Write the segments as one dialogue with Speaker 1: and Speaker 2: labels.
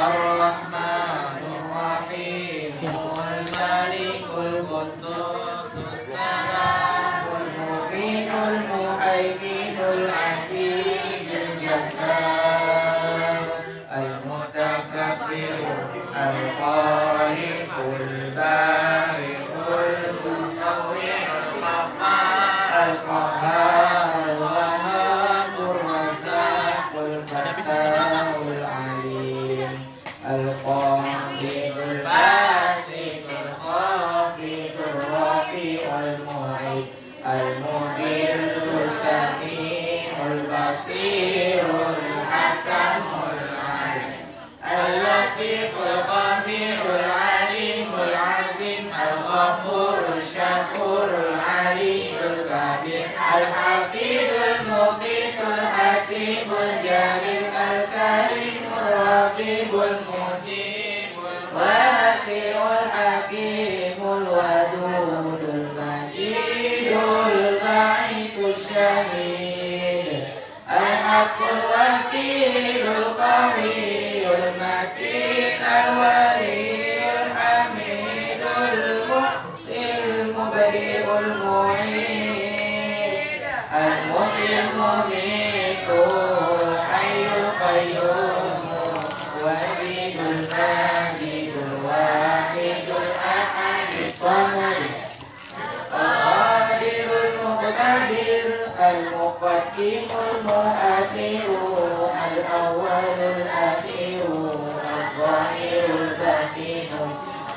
Speaker 1: Ar-Rahmanur Rahim, Al-Malikul Quddus Salamul Mu'minul Muhaiminul Azizul Jabbar, Al-Mutakabbir, Al-Khaliqul Bari'ul Musawwir, Al-Qahhar, Al-Wahhabur Razzaqul Fattahul Alim, Al-Qabidul Basitul Khafidul Rafi'ul Mu'id, Al-Mudillus Sami'ul Basirul Hakamul Alim, Al-Latiful Khabirul Alimul Azim, Al-Ghafurul Syakurul Aliyul Kabir, Al-Hafidul Muqitul Hasibul Jalil, Al-Karimul Raqibul Mujibul Wasi'ul Hakimul Wadudul Majidul Ba'isus Syahid, Al-Haqqul Wakilul Qawiyul Matin, Al-Waliyul Hamidul Muhsil Mubadi'ul Mu'id, Al-Muhyil Mumitul Hayyul Qayyum, Wahidul Majidul Wahidul Ahadus Samad, Al-Qadirul Muqtadir, Al-Muqaddimul Mu'akhiru, Al-Awwalul Akhiru, Al-Zahirul Batinu,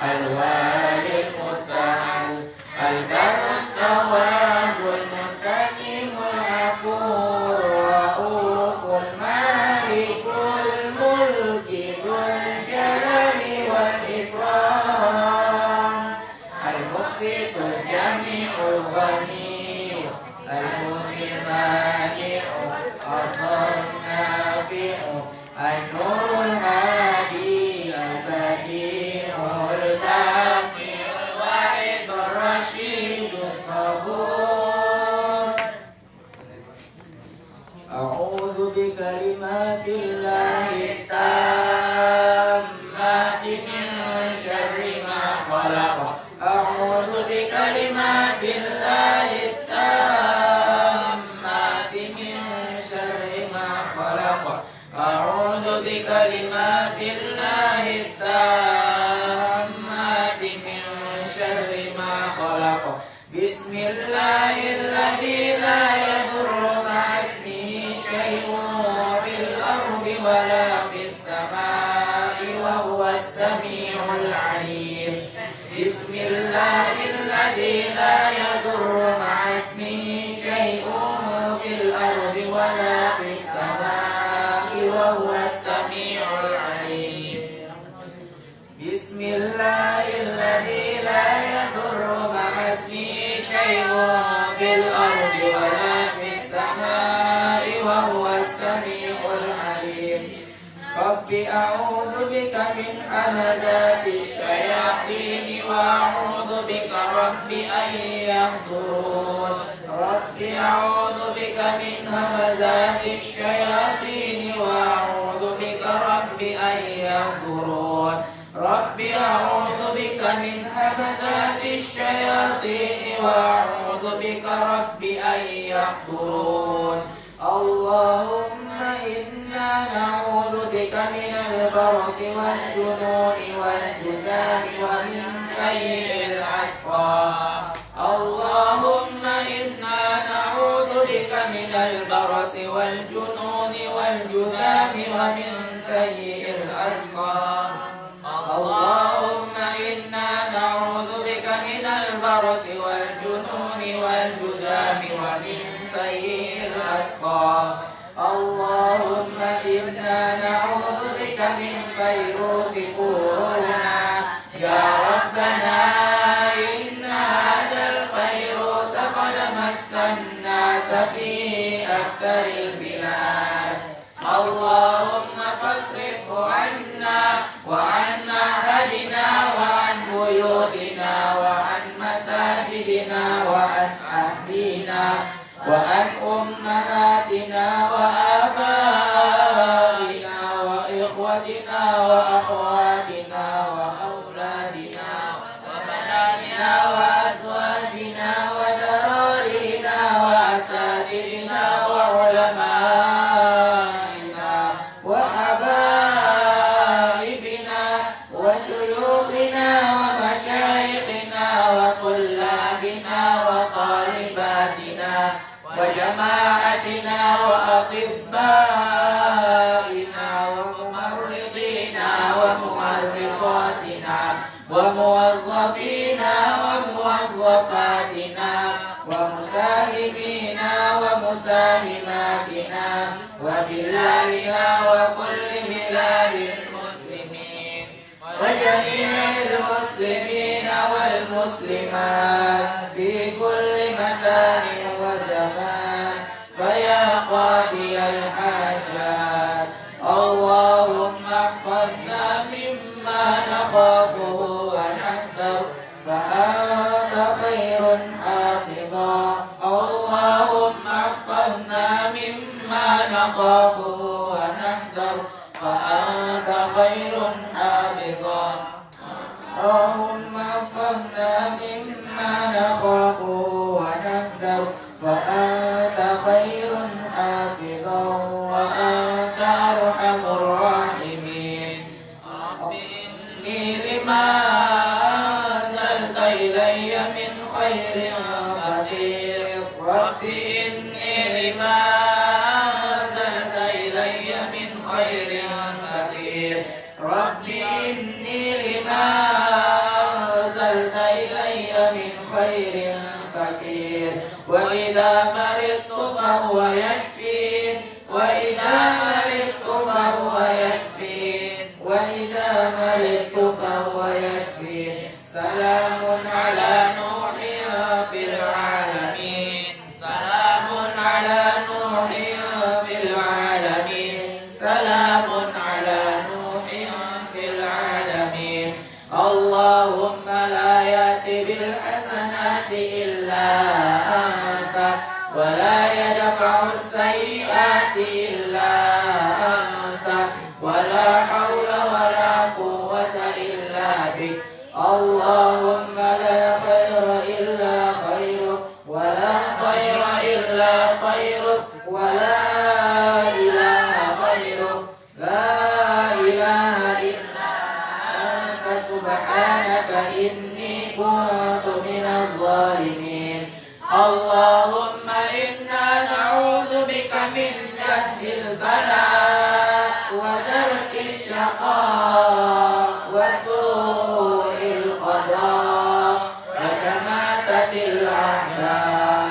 Speaker 1: Al-Walil Muta'al, Al-Barrut Tawwabul Muntakimul Afur, Ra'uful Malikul Mulki Dzul Jalali wal Ikram, Al-Muqsitul Jami'ul Ghani, Al-Mu'min Mani'u, Al-Dhar Nafi'u, An-Nurul Hadi, Al-Badi'ul Baqi'ul Wa'izur Rasyidus Sabur. A'udzu bikalimatillahi tammati min syarri ma khalaq. A'udzu bikalimatillahi tammati min syarri ma khalaq. A'udzu bikalimatillahi tammati min syarri ma khalaq. Bismillahilladzi la yadurru ma'asmihi syai'un fil ardi wala fis samai wa huwas sami'ul 'alim. Bismillahilladzi la yadurru ma'asmihi syai'un fil ardi wala fis samai wa huwas sami'ul 'alim. Bismillahilladzi la yadurru ma'asmihi syai'un fil ardi wala fis samai wa huwas sami'ul 'alim. Rabbi a'udzu bika min hamazati syayatin wa a'udzu bika rabbi an yahdurun. Rabbi a'udzu bika min hamazati syayatin wa a'udzu bika rabbi an yahdurun. Rabbi a'udzu bika min hamazati syayatin wa a'udzu bika rabbi an yahdurun. Allahumma inna na'udzu bika minal barasi wal jununi wal judami wa min sayyi'il asqam. Allahumma inna na'udzu bika minal barasi wal jununi wal judami wa min sayyi'il asqam. Allahumma inna na'udzu bika minal barasi wal jununi wal judami wa min sayyi'il asqam. Allahumma inna na'udzu bika min fayrusi corona. Ya Rabbana inna hadal fayrusa qad massan nasa fi aktaril bilad. Allahumma fasrifhu anna wa an ma'hadina wa an buyutina wa an masajidina wa an ahlina wa an ummahatina wa abaina wa ikhwatina وأمهاتنا وأخواتنا وأولادنا وبناتنا وأزواجنا وذرارينا وأساتذتنا وعلمائنا وحبائبنا وشيوخنا ومشايخنا وطلابنا وطالباتنا وجماعتنا وأطبائنا وممرضينا وممرضاتنا وموظفينا وموظفاتنا ومساهمينا ومساهماتنا وبلادنا وكل بلاد المسلمين وجميع المسلمين والمسلمات في كل مكان وزمان فيا قاضي الحاجات اللهم احفظنا مما نخافه ونحذر فأنت خير حافظا اللهم احفظنا مما نخافه ونحذر فأنت خير حافظا اللهم احفظنا مما نخافه ونحذر فأنت خير حافظا وأنت أرحم الراحمين رب إني لما أنزلت إلي من خير فقير رب إني لما أنزلت إلي من خير فقير رب إني لما أنزلت إلي من خير فقير وإذا مرضت فهو يشفين وإذا مرضت فهو يشفين وإذا مرضت فهو يشفين سلام على نوح في العالمين سلام على نوح في العالمين سلام على نوح في العالمين اللهم لا يأتي بالحسنات إلا أنت ولا يدفع السيئات إلا أنت ولا حول ولا قوة إلا بك اللهم لا خير إلا خيرك ولا خير إلا خيرك ولا إله غيرك لا إله إلا أنت سبحانك إني كنت من الظالمين اللهم إنا نعوذ بك من جهل البلاء ودرك الشقاء وسوء القضاء وشماتة الأعداء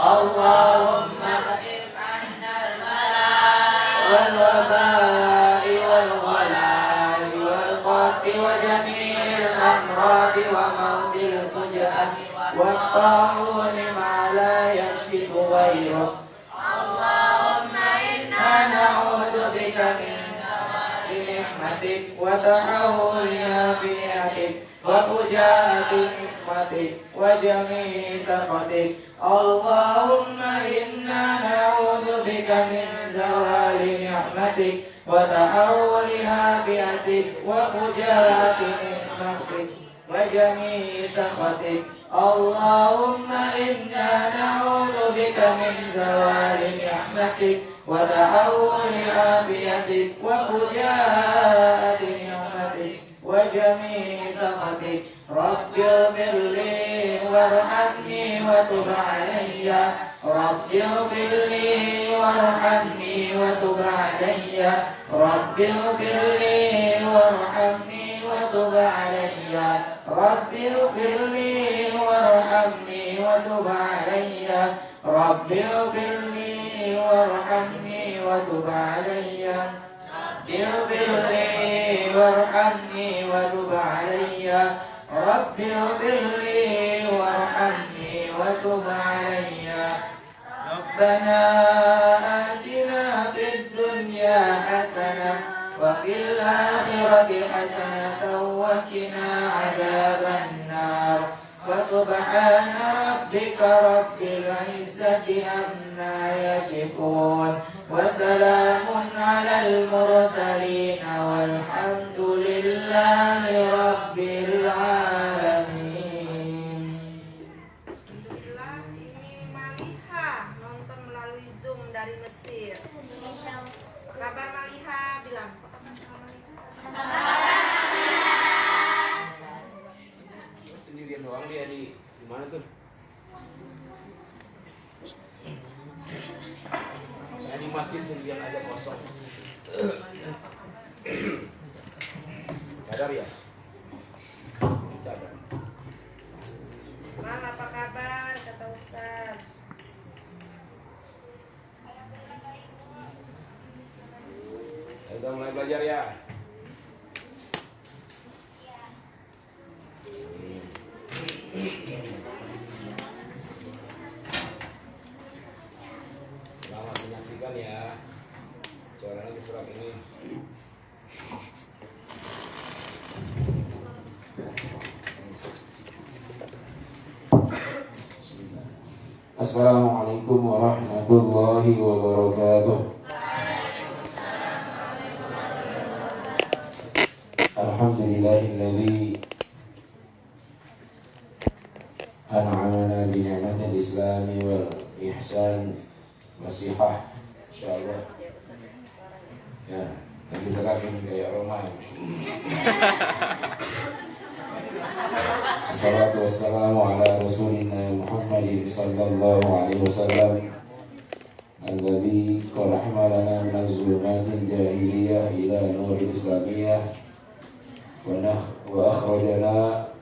Speaker 1: اللهم اكفر عنا البلاء والوباء والغلاء والقحط وجميع الأمراض وموت الفجأة والطاعون ما لا يكشف غيره اللهم إنا نعوذ بك من زوال نعمتك وتحول عافيتك وفجاءة نقمتك وجميع سخطك اللهم إنا نعوذ بك من زوال نعمتك وتحول عافيتك وفجاءة نقمتك وجميع سخطك اللهم إنا نعوذ بك من زوال نعمتك وتحول عافيتك وفجاءة نعمتك وجميع سخطك رب اغفر لي وارحمني وتب علي رب اغفر لي وارحمني وتب علي رب اغفر لي وارحمني وتب علي رب اغفر لي وارحمني وتب علي رب اغفر لي وارحمني وتب علي اغفر لي وارحمني وتب علي رب اغفر لي وارحمني وتب علي ربنا آتنا في الدنيا حسنة وفي الآخرة حسنة وقنا عذاب النار وسبحان ربك رب العزة عما يصفون وسلام على المرسلين والحمد لله رب العالمين.
Speaker 2: Alhamdulillah, ini Maliha nonton melalui Zoom dari Mesir. Apa kabar Maliha? Bilang.
Speaker 3: Sendirian doang dia di mana tuh? Saya di masjid sendirian aja kosong. Cadar ya? Cadar.
Speaker 2: Mal, apa kabar? Kata Ustaz.
Speaker 3: Kita mulai belajar ya. Selamat menyaksikan ya. Suaranya keserap ini. Assalamualaikum warahmatullahi wabarakatuh. Alhamdulillahilladzi an'amana bi ni'matil islami wal ihsan wasihah. Insyaallah. Ya, lagi serap ini kayak Roma. Assalatu wassalamu ala rasulina Muhammadin sallallahu alaihi wasallam alladzi qad hamalana min az-zulumatil jahiliyah ila nuril islamiyah wa akhrajana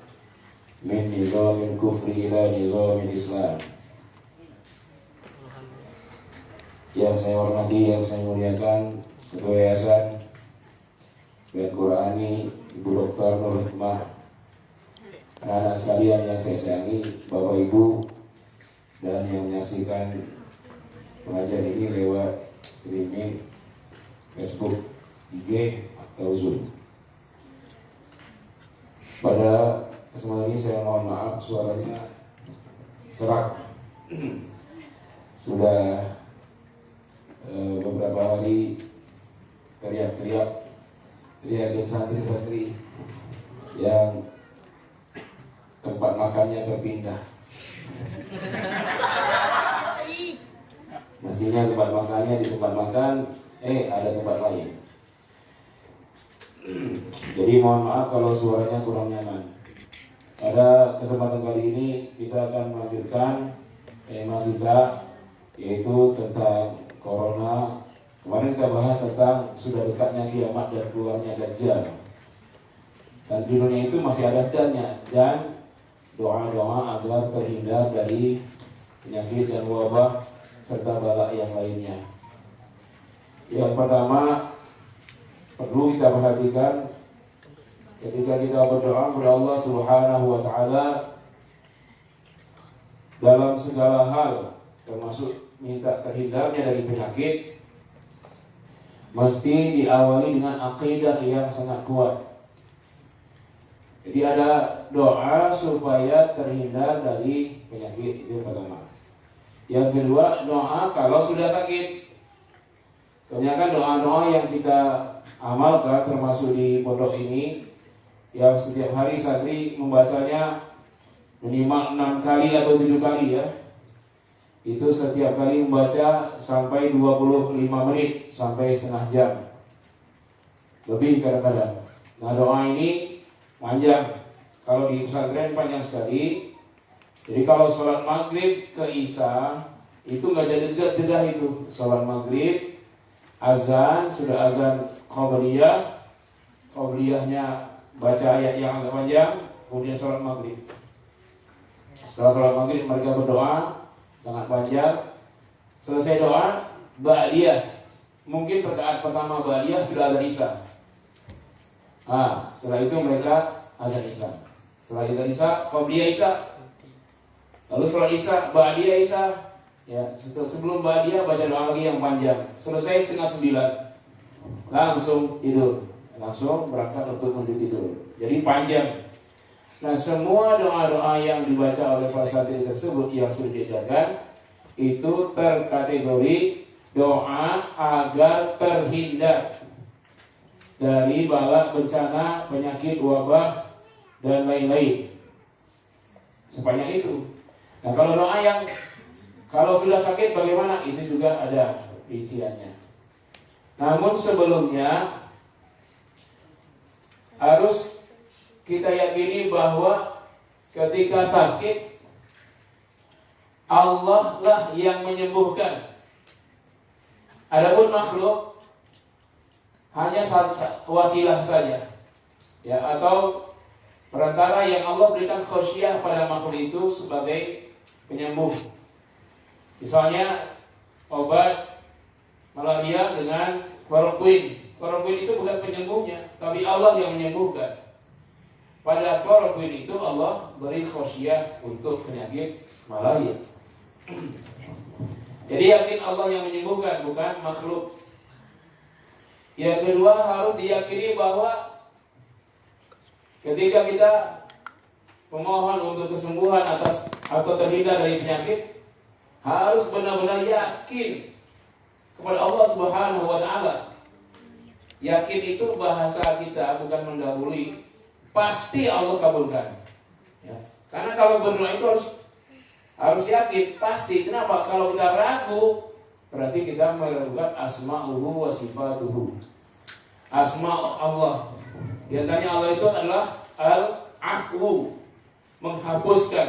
Speaker 3: min nizamil kufri ila nizamil islam. Yang saya hormati, yang saya muliakan Ketua Yayasan Bait Qurani Ibu Dr. Nur Hikmah, anak-anak sekalian yang saya sayangi, Bapak Ibu, dan yang menyaksikan pengajian ini lewat streaming Facebook, IG, atau Zoom. Pada kesempatan ini saya mohon maaf suaranya serak. Sudah beberapa hari teriakin santri-santri yang tempat makannya berpindah. Mestinya tempat makannya di tempat makan, ada tempat lain. Jadi mohon maaf kalau suaranya kurang nyaman. Pada kesempatan kali ini kita akan melanjutkan tema kita, yaitu tentang Corona. Kemarin kita bahas tentang sudah dekatnya kiamat dan keluarnya Dajjal. Dan di dunia itu masih ada dan doa-doa agar terhindar dari penyakit dan wabah serta bala yang lainnya. Yang pertama perlu kita perhatikan ketika kita berdoa kepada Allah Subhanahu wa taala dalam segala hal, termasuk minta terhindarnya dari penyakit, mesti diawali dengan akidah yang sangat kuat. Jadi ada doa supaya terhindar dari penyakit, itu pertama. Yang kedua, doa kalau sudah sakit. Kebanyakan doa-doa yang kita amalkan termasuk di pondok ini, yang setiap hari santri membacanya minimal 6 kali atau 7 kali ya. Itu setiap kali membaca sampai 25 menit sampai setengah jam, lebih kadang-kadang. Nah, doa ini panjang. Kalau di pesantren panjang sekali. Jadi kalau sholat maghrib ke isya itu nggak jadi jeda itu. Sholat maghrib, azan, sudah azan qabliyahnya baca ayat yang agak panjang, kemudian sholat maghrib. Setelah sholat maghrib mereka berdoa sangat panjang. Selesai doa, ba'diyah. Mungkin rakaat pertama ba'diyah sudah azan isya. Setelah itu mereka azan isya. Setelah azan isya, qabliyah isya. Lalu sholat isya, ba'diyah isya. Ya, sebelum ba'diyah baca doa lagi yang panjang. Selesai setengah 9, langsung tidur. Langsung berangkat untuk menuju tidur. Jadi panjang. Nah, semua doa-doa yang dibaca oleh para santri tersebut yang sudah diajarkan itu terkategori doa agar terhindar dari bala bencana, penyakit, wabah, dan lain-lain. Sebanyak itu. Nah, kalau doa yang kalau sudah sakit bagaimana? Itu juga ada rinciannya. Namun sebelumnya harus kita yakini bahwa ketika sakit Allah lah yang menyembuhkan. Adapun makhluk hanya wasilah saja, ya, atau perantara yang Allah berikan khosyah pada makhluk itu sebagai penyembuh. Misalnya obat malaria dengan kloroquine. Kloroquine itu bukan penyembuhnya, tapi Allah yang menyembuhkan. Pada kloroquine itu Allah beri khosyah untuk penyakit malaria. Jadi yakin Allah yang menyembuhkan, bukan makhluk. Yang kedua, harus diyakini bahwa ketika kita memohon untuk kesembuhan atas atau terhindar dari penyakit, harus benar-benar yakin kepada Allah Subhanahu wa taala. Yakin itu bahasa kita, bukan mendahului. Pasti Allah kabulkan. Ya. Karena kalau berdoa itu harus yakin, pasti. Kenapa? Kalau kita ragu, berarti kita meragukan asma'uhu wa sifatuhu. Asma' Allah. Di antaranya Allah itu adalah al-afwu, menghapuskan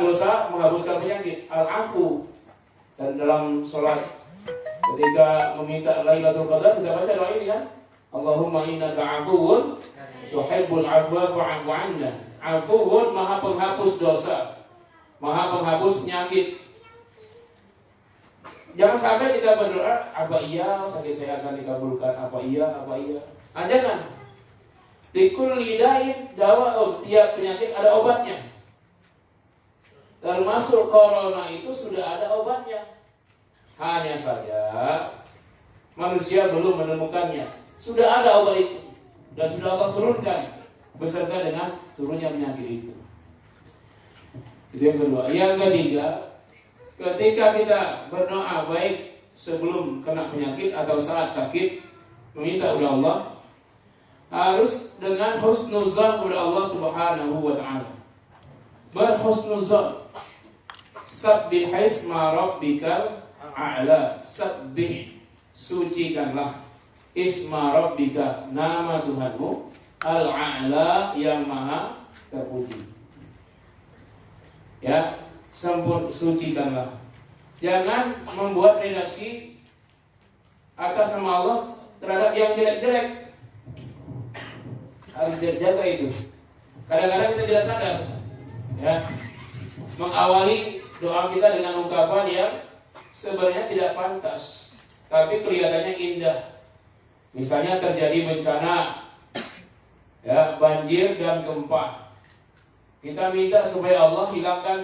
Speaker 3: dosa, menghapuskan penyakit. Al-afwu. Dan dalam sholat ketika meminta Lailatul Qadar, kita baca doa ini kan? Allahumma innaka afuwun tuhibbul afwa fa'fu 'anna. Afuwun, maha penghapus dosa, maha penghapus penyakit. Jangan sampai kita berdoa, apa iya sakit saya akan dikabulkan, apa iya. Jangan. Di kulli da'in dawa, tiap penyakit ada obatnya. Termasuk corona itu sudah ada obatnya. Hanya saja manusia belum menemukannya. Sudah ada obat itu dan sudah Allah turunkan beserta dengan turunnya penyakit itu. Itu yang kedua. Yang ketiga, ketika kita berdoa baik sebelum kena penyakit atau saat sakit, meminta kepada Allah, harus dengan husnuzan kepada Allah Subhanahu wa taala. Berhusnuzan. Sabbih isma rabbikal a'la. Sabbih, sucikanlah isma rabbika, nama Tuhanmu, al-a'la, yang maha terpuji. Ya, sucikanlah. Jangan membuat redaksi atas nama Allah terhadap yang jelek-jelek. Harus jaga itu. Kadang-kadang kita tidak sadar, ya, mengawali doa kita dengan ungkapan yang sebenarnya tidak pantas, tapi kelihatannya indah. Misalnya terjadi bencana, ya, banjir dan gempa. Kita minta supaya Allah hilangkan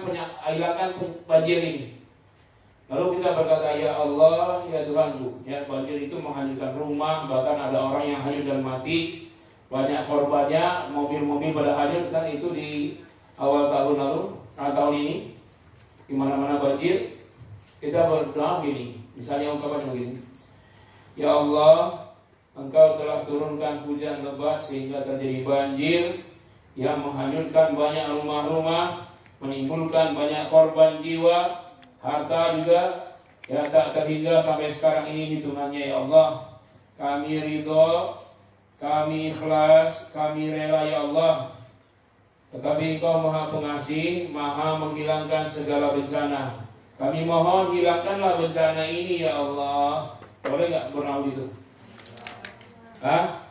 Speaker 3: banjir ini. Lalu kita berkata, ya Allah, ya Tuhanku, ya, banjir itu menghancurkan rumah, bahkan ada orang yang hanyut dan mati, banyak korbannya, mobil-mobil pada hanyut, kan itu di awal tahun lalu, tahun ini, di mana-mana banjir. Kita berdoa begini, misalnya ungkapan begini, ya Allah, Engkau telah turunkan hujan lebat sehingga terjadi banjir yang menghanyutkan banyak rumah-rumah, menimbulkan banyak korban jiwa, harta juga, ya, tak terhingga sampai sekarang ini hitungannya. Ya Allah, kami ridho, kami ikhlas, kami rela, ya Allah. Tetapi Engkau maha pengasih, maha menghilangkan segala bencana. Kami mohon hilangkanlah bencana ini, ya Allah. Boleh gak berdoa itu? Hah?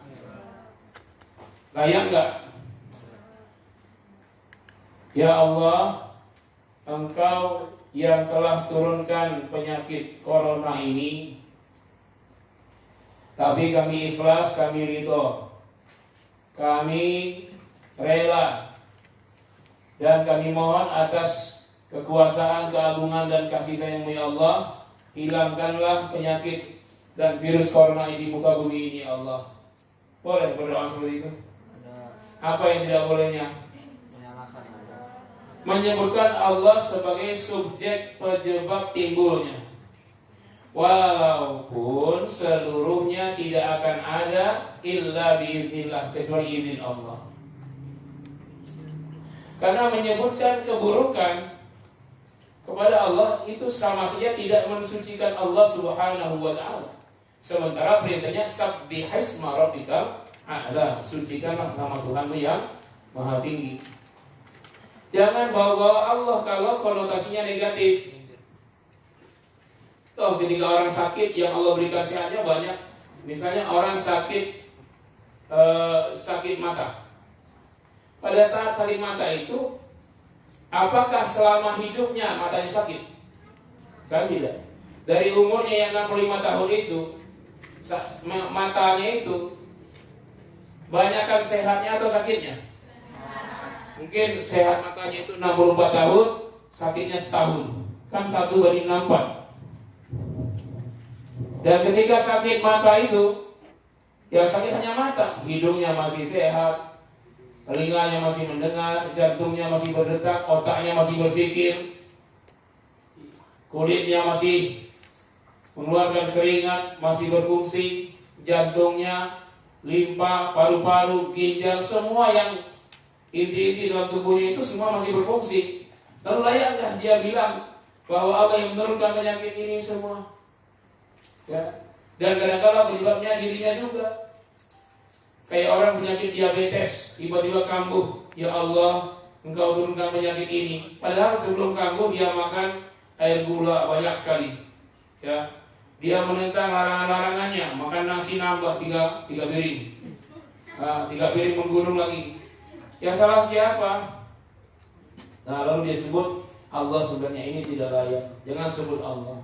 Speaker 3: Layak gak? Ya Allah, Engkau yang telah turunkan penyakit corona ini, tapi kami ikhlas, kami ridho, kami rela, dan kami mohon atas kekuasaan, keagungan, dan kasih sayang-Mu, ya Allah, hilangkanlah penyakit dan virus corona ini di muka bumi ini, ya Allah. Boleh berdoa seperti itu? Apa yang tidak bolehnya? Menyebutkan Allah sebagai subjek penyebab timbulnya. Walaupun seluruhnya tidak akan ada illa biiznillah, kecuali izin Allah. Karena menyebutkan keburukan kepada Allah itu sama saja tidak mensucikan Allah Subhanahu wa taala. Sementara perintahnya sabbihisma rabbikal a'la, sucikanlah nama Tuhanmu yang maha tinggi. Jangan bawa-bawa Allah kalau konotasinya negatif. Toh ketika orang sakit yang Allah berikan sehatnya banyak. Misalnya orang sakit mata. Pada saat sakit mata itu, apakah selama hidupnya matanya sakit? Kan tidak. Dari umurnya yang 65 tahun itu, matanya itu banyakkan sehatnya atau sakitnya? Mungkin sehat matanya itu 64 tahun, sakitnya setahun. Kan 1:64. Dan ketika sakit mata itu, yang sakit hanya mata, hidungnya masih sehat, telinganya masih mendengar, jantungnya masih berdetak, otaknya masih berpikir, kulitnya masih mengeluarkan keringat, masih berfungsi, jantungnya, limpa, paru-paru, ginjal, semua yang inti-inti dalam tubuhnya itu semua masih berfungsi. Lalu layakkah dia bilang bahwa Allah yang menurunkan penyakit ini semua? Ya. Dan kadang-kadang penyebabnya dirinya juga. Kayak orang penyakit diabetes tiba-tiba kambuh, ya Allah, Engkau turunkan penyakit ini. Padahal sebelum kambuh dia makan air gula banyak sekali. Ya. Dia menentang larangan-larangannya, makan nasi nambah 3 piring. 3 piring menggunung lagi. Yang salah siapa? Nah, lalu dia sebut Allah sebenarnya ini tidak layak. Jangan sebut Allah.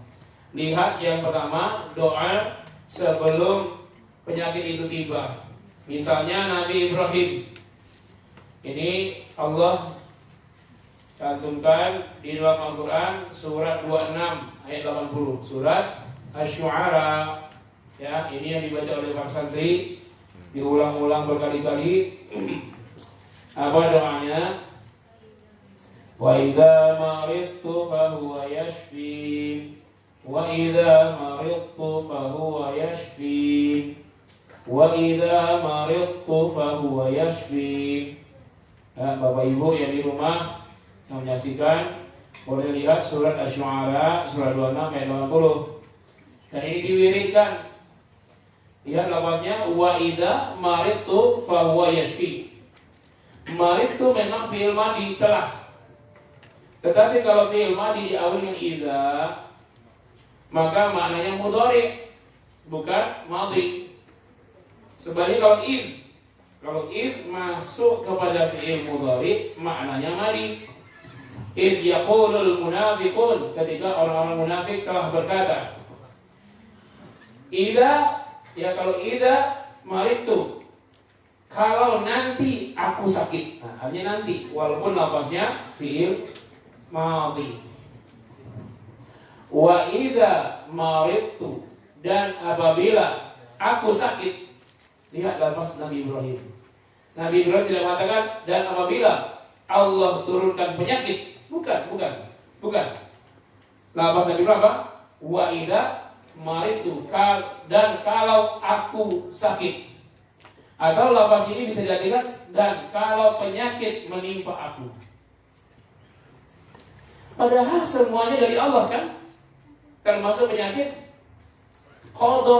Speaker 3: Lihat yang pertama, doa sebelum penyakit itu tiba. Misalnya Nabi Ibrahim. Ini Allah cantumkan di dalam Al-Quran surat 26 ayat 80. Surat Asy-Syu'ara. Ya, ini yang dibaca oleh Pak Santri, diulang-ulang berkali-kali. Apa doanya? Wa idza maridtu fahuwa yashfi. Wa idza maridtu fahuwa yashfi. Wa idza maridtu fahuwa yashfi. Bapak Ibu yang di rumah yang menyaksikan boleh lihat surat Asy-Syu'ara surat 26 ayat 80. Dan ini diwiridkan. Lihat lafaznya wa idza maridtu fahuwa yashfi. Maridtu memang fi'il madhi telah. Tetapi kalau fi'il madhi diawali dengan idza, maka maknanya mudhari, bukan madhi. Sebaliknya kalau id masuk kepada fi'il mudhari, maknanya madhi. Id yaqulul munafiqun, ketika orang-orang munafik telah berkata. Idza, ya kalau idza maridtu, kalau nanti aku sakit. Nah, hanya nanti, walaupun lafaznya fi'il madhi. Wa idza maridtu, dan apabila aku sakit. Lihat lafaz Nabi Ibrahim. Nabi Ibrahim tidak mengatakan dan apabila Allah turunkan penyakit. Bukan. Lafaz Nabi Ibrahim apa? Wa idza maridtu, dan kalau aku sakit. Atau lafaz ini bisa dijadikan dan kalau penyakit menimpa aku. Padahal semuanya dari Allah kan? Termasuk penyakit qada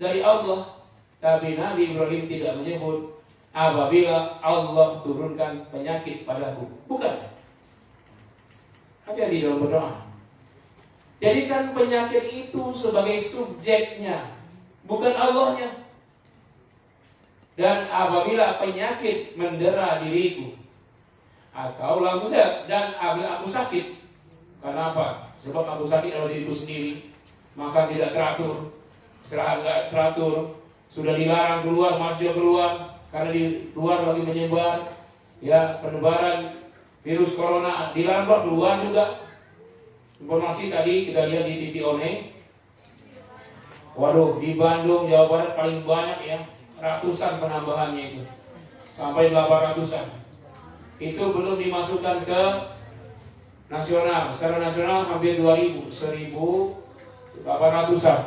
Speaker 3: dari Allah. Tapi Nabi Ibrahim tidak menyebut apabila Allah turunkan penyakit padaku. Bukan. Hati-hati dalam berdoa. Jadikan penyakit itu sebagai subjeknya, bukan Allahnya. Dan apabila penyakit mendera diriku, atau langsung saja, dan apabila aku sakit. Kenapa? Sebab aku sakit kalau diriku sendiri, makan tidak teratur, istirahat tidak teratur, sudah dilarang keluar, masih dia keluar, karena di luar lagi menyebar, ya penyebaran virus corona, dilarang keluar juga. Informasi tadi kita lihat di TV One, waduh di Bandung, Jawa Barat paling banyak ya, ratusan penambahannya itu, sampai 800-an. Itu belum dimasukkan ke nasional, secara nasional hampir 2.000, 1.000 800-an.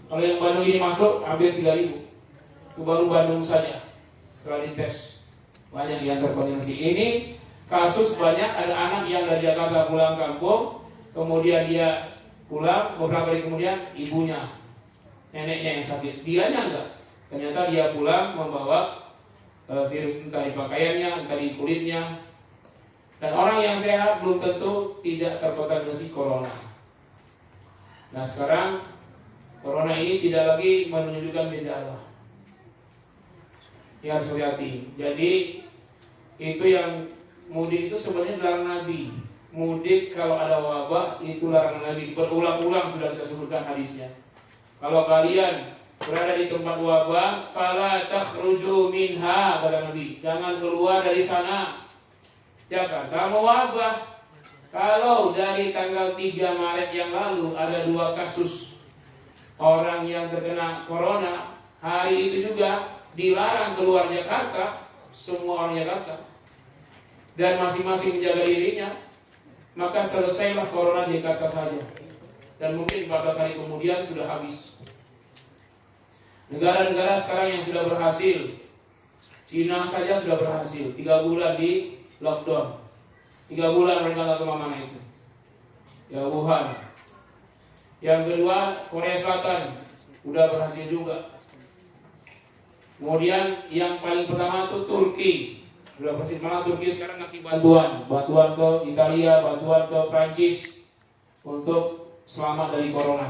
Speaker 3: Kalau yang Bandung ini masuk hampir 3.000. Itu baru Bandung saja. Setelah dites banyak yang terkonfirmasi. Ini kasus banyak, ada anak yang dari Jakarta pulang kampung, kemudian dia pulang, beberapa hari kemudian ibunya, neneknya yang sakit. Dianya enggak. Ternyata dia pulang membawa virus entah di pakaiannya, entah di kulitnya. Dan orang yang sehat belum tentu tidak terkontaminasi corona. Nah sekarang corona ini tidak lagi menunjukkan gejala. Ini harus hati-hati. Jadi itu yang mudik itu sebenarnya larang Nabi. Mudik kalau ada wabah itu larang Nabi. Berulang-ulang sudah kita sebutkan hadisnya. Kalau kalian berada di tempat wabah, fala takhruju minha, kata Nabi. Jangan keluar dari sana. Jakarta mau wabah. Kalau dari tanggal 3 Maret yang lalu ada 2 kasus orang yang terkena corona, hari itu juga dilarang keluar Jakarta, semua orang Jakarta, dan masing-masing menjaga dirinya, maka selesailah corona di Jakarta saja. Dan mungkin 14 hari kemudian sudah habis. Negara-negara sekarang yang sudah berhasil, Cina saja sudah berhasil, 3 bulan di lockdown, 3 bulan mereka nggak kemana-mana itu. Ya Wuhan. Yang kedua Korea Selatan udah berhasil juga. Kemudian yang paling pertama itu Turki. Sudah berhasil, malah Turki sekarang ngasih bantuan ke Italia, bantuan ke Prancis untuk selamat dari corona.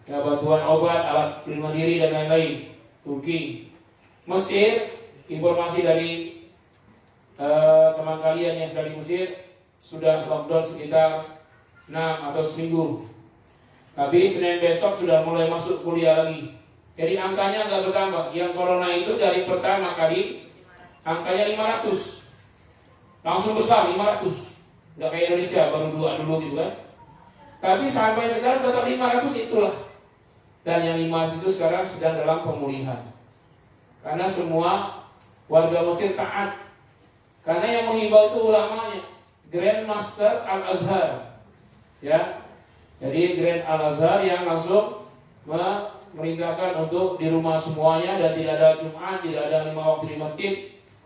Speaker 3: Ya bantuan obat, alat pelindung diri dan lain-lain. Turki. Mesir, informasi dari teman kalian yang sedang di Mesir sudah lockdown sekitar 6 atau seminggu. Tapi Senin besok sudah mulai masuk kuliah lagi. Jadi angkanya nggak bertambah. Yang corona itu dari pertama kali angkanya 500, langsung besar 500. Nggak kayak Indonesia baru 2 dulu gitu kan. Tapi sampai sekarang tetap 500 itulah. Dan yang 500 itu sekarang sedang dalam pemulihan. Karena semua warga Mesir taat. Karena yang menghimbau itu ulamanya, Grand Master Al-Azhar. Ya. Jadi Grand Al-Azhar yang langsung merintahkan untuk di rumah semuanya dan tidak ada Jumat, tidak ada 5 waktu di masjid,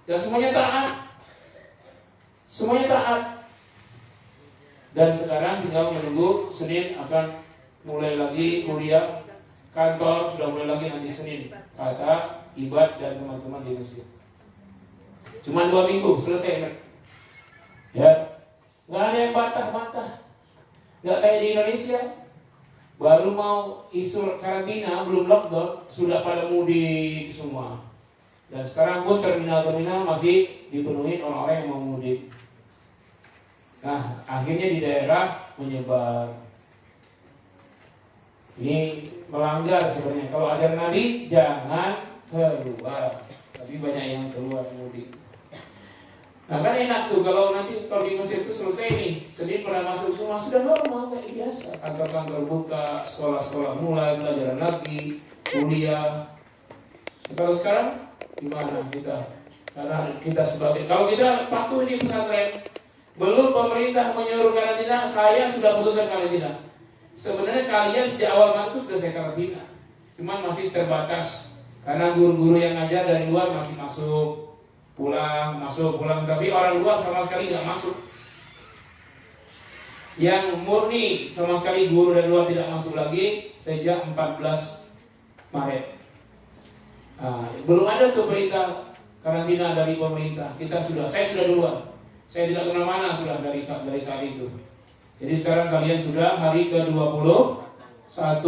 Speaker 3: dan semuanya taat. Semuanya taat. Dan sekarang tinggal menunggu Senin akan mulai lagi kuliah, kantor sudah mulai lagi nanti Senin, kata Ibad dan teman-teman di Mesir. Cuma 2 minggu selesai. Ya, nggak ada yang bantah-bantah. Nggak kayak di Indonesia. Baru mau isu karantina, belum lockdown, sudah pada mudik semua. Dan sekarang pun terminal-terminal masih dipenuhi orang-orang yang mau mudik. Nah, akhirnya di daerah menyebar. Ini melanggar sebenarnya. Kalau ajaran Nabi, jangan keluar. Tapi banyak yang keluar mudik. Nah kan enak tuh kalau nanti kalau di Mesir itu selesai nih, Senin pada masuk semua sudah normal kayak biasa. Kantor-kantor buka, sekolah-sekolah mulai, belajar lagi, kuliah. Kalau sekarang gimana kita? Karena kita sebagai, kalau kita patuh di pesantren, belum pemerintah menyuruh karantina, saya sudah putuskan karantina. Sebenarnya kalian sejak awal masuk sudah saya karantina, cuman masih terbatas karena guru-guru yang ngajar dari luar masih masuk. Masuk pulang, tapi orang luar sama sekali nggak masuk. Yang murni sama sekali guru dari luar tidak masuk lagi sejak 14 Maret. Belum ada tuh perintah karantina dari pemerintah. Saya sudah duluan. Saya tidak kemana-mana sudah dari saat itu. Jadi sekarang kalian sudah hari ke-21,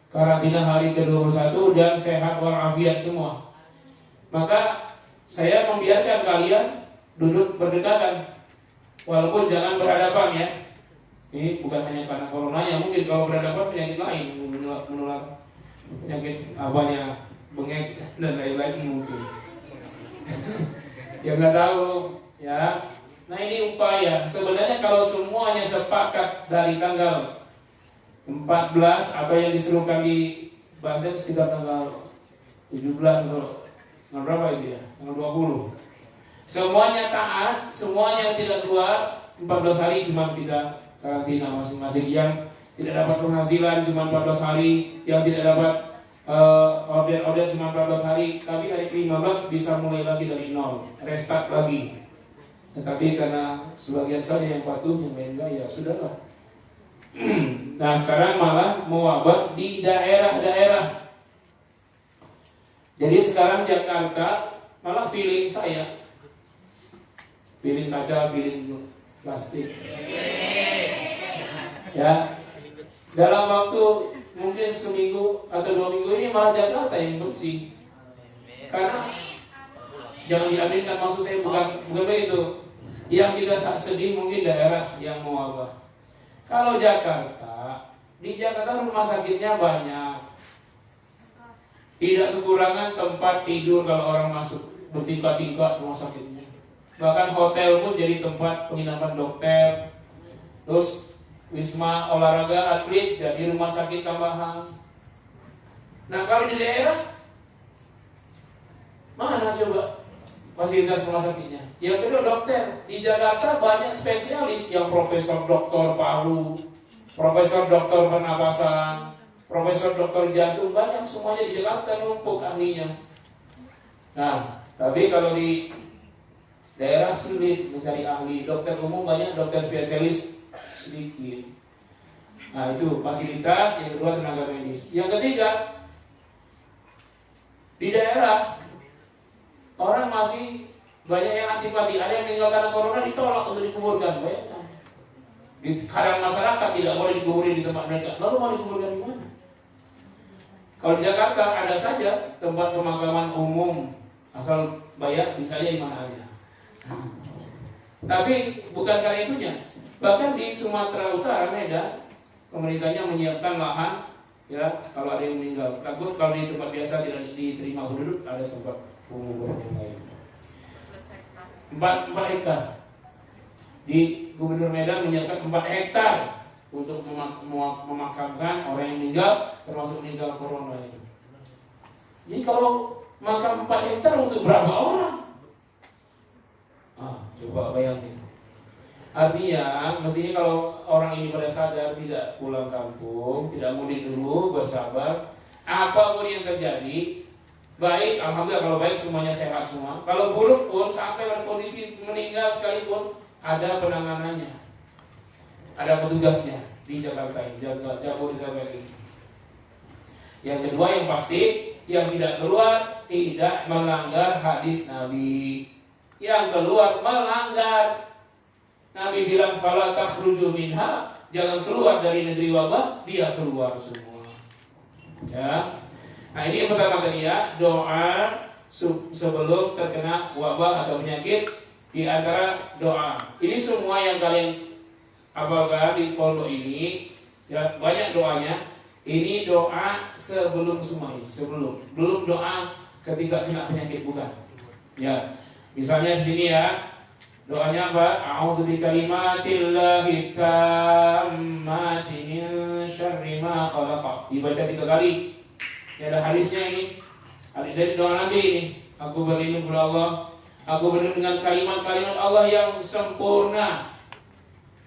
Speaker 3: karantina hari ke-21 dan sehat walafiat semua. Maka saya membiarkan kalian duduk berdekatan, walaupun jangan berhadapan ya. Ini bukan hanya karena coronanya, mungkin kalau berhadapan penyakit lain menular penyakit apanya, bengek dan lain-lain mungkin. Ya nggak tahu ya. Nah ini upaya. Sebenarnya kalau semuanya sepakat dari tanggal 14 apa yang diserukan di Banten sekitar tanggal 17 atau berapa itu ya? Tanggal 20. Semuanya taat, semuanya tidak keluar 14 hari cuma kita karantina masing-masing. Yang tidak dapat penghasilan cuma 14 hari, yang tidak dapat order cuma 14 hari, tapi hari ke-15 bisa mulai lagi dari nol, restart lagi. Tetapi karena sebagian saja yang patuh, yang lain enggak, ya sudahlah. Nah sekarang malah mewabah di daerah-daerah. Jadi sekarang Jakarta malah feeling saya, feeling kaca, feeling plastik. Ya, dalam waktu mungkin seminggu atau 2 minggu ini malah Jakarta yang bersih. Karena jangan diaminkan, maksud saya bukan begitu. Yang kita sedih mungkin daerah yang mewabah. Kalau Jakarta, di Jakarta rumah sakitnya banyak, tidak kekurangan tempat tidur kalau orang masuk, bertingkat-tingkat rumah sakitnya. Bahkan hotel pun jadi tempat penginapan dokter. Terus wisma olahraga atlet jadi rumah sakit tambahan. Nah kalau di daerah, mana coba fasilitas rumah sakitnya? Yang kedua dokter. Di Jakarta banyak spesialis yang profesor doktor paru, profesor doktor pernapasan, profesor doktor jantung, banyak semuanya di Jakarta numpuk ahlinya. Nah, tapi kalau di daerah sulit mencari ahli. Dokter umum banyak, dokter spesialis sedikit. Nah itu fasilitas. Yang kedua tenaga medis. Yang ketiga, di daerah orang masih banyak yang antipati. Ada yang meninggal karena corona ditolak untuk dikuburkan. Bayangkan, di kadang masyarakat tidak boleh dikubur di tempat mereka. Lalu mau dikuburkan di mana? Kalau di Jakarta ada saja tempat pemakaman umum, asal bayar bisa aja di mana aja. Tapi bukan karena itunya. Bahkan di Sumatera Utara, Medan, pemerintahnya menyiapkan lahan. Ya, kalau ada yang meninggal, takut kalau di tempat biasa tidak diterima penduduk, ada tempat penguburan yang lain. 4 hektar. Di Gubernur Medan menyiapkan 4 hektar untuk memakamkan orang yang meninggal, termasuk meninggal corona itu. Jadi kalau makam 4 hektar untuk berapa orang? Coba bayangin. Artinya, mestinya kalau orang ini pada sadar tidak pulang kampung, tidak mudik dulu, bersabar, apapun yang terjadi, baik, alhamdulillah kalau baik semuanya sehat semua. Kalau buruk pun sampai dalam kondisi meninggal sekalipun ada penanganannya, ada petugasnya di Jakarta ini, Jabodetabek ini. Yang kedua yang pasti, yang tidak keluar tidak melanggar hadis Nabi. Yang keluar melanggar. Nabi bilang fala takhruju minha, jangan keluar dari negeri wabah, dia keluar semua. Ya. Nah ini yang pertama tadi ya, doa sebelum terkena wabah atau penyakit. Di antara doa ini semua yang kalian apakah di pondok ini ya banyak doanya. Ini doa sebelum semua ini, belum doa ketika kena penyakit, bukan. Ya, misalnya di sini ya doanya apa? A'udzu bikalimatillahi tammati min syarri ma khalaq. Dibaca 3 kali. Ya, ada hadisnya ini. Hadis dari doa Nabi ini. Aku berlindung kepada Allah. Aku berlindung dengan kalimat-kalimat Allah yang sempurna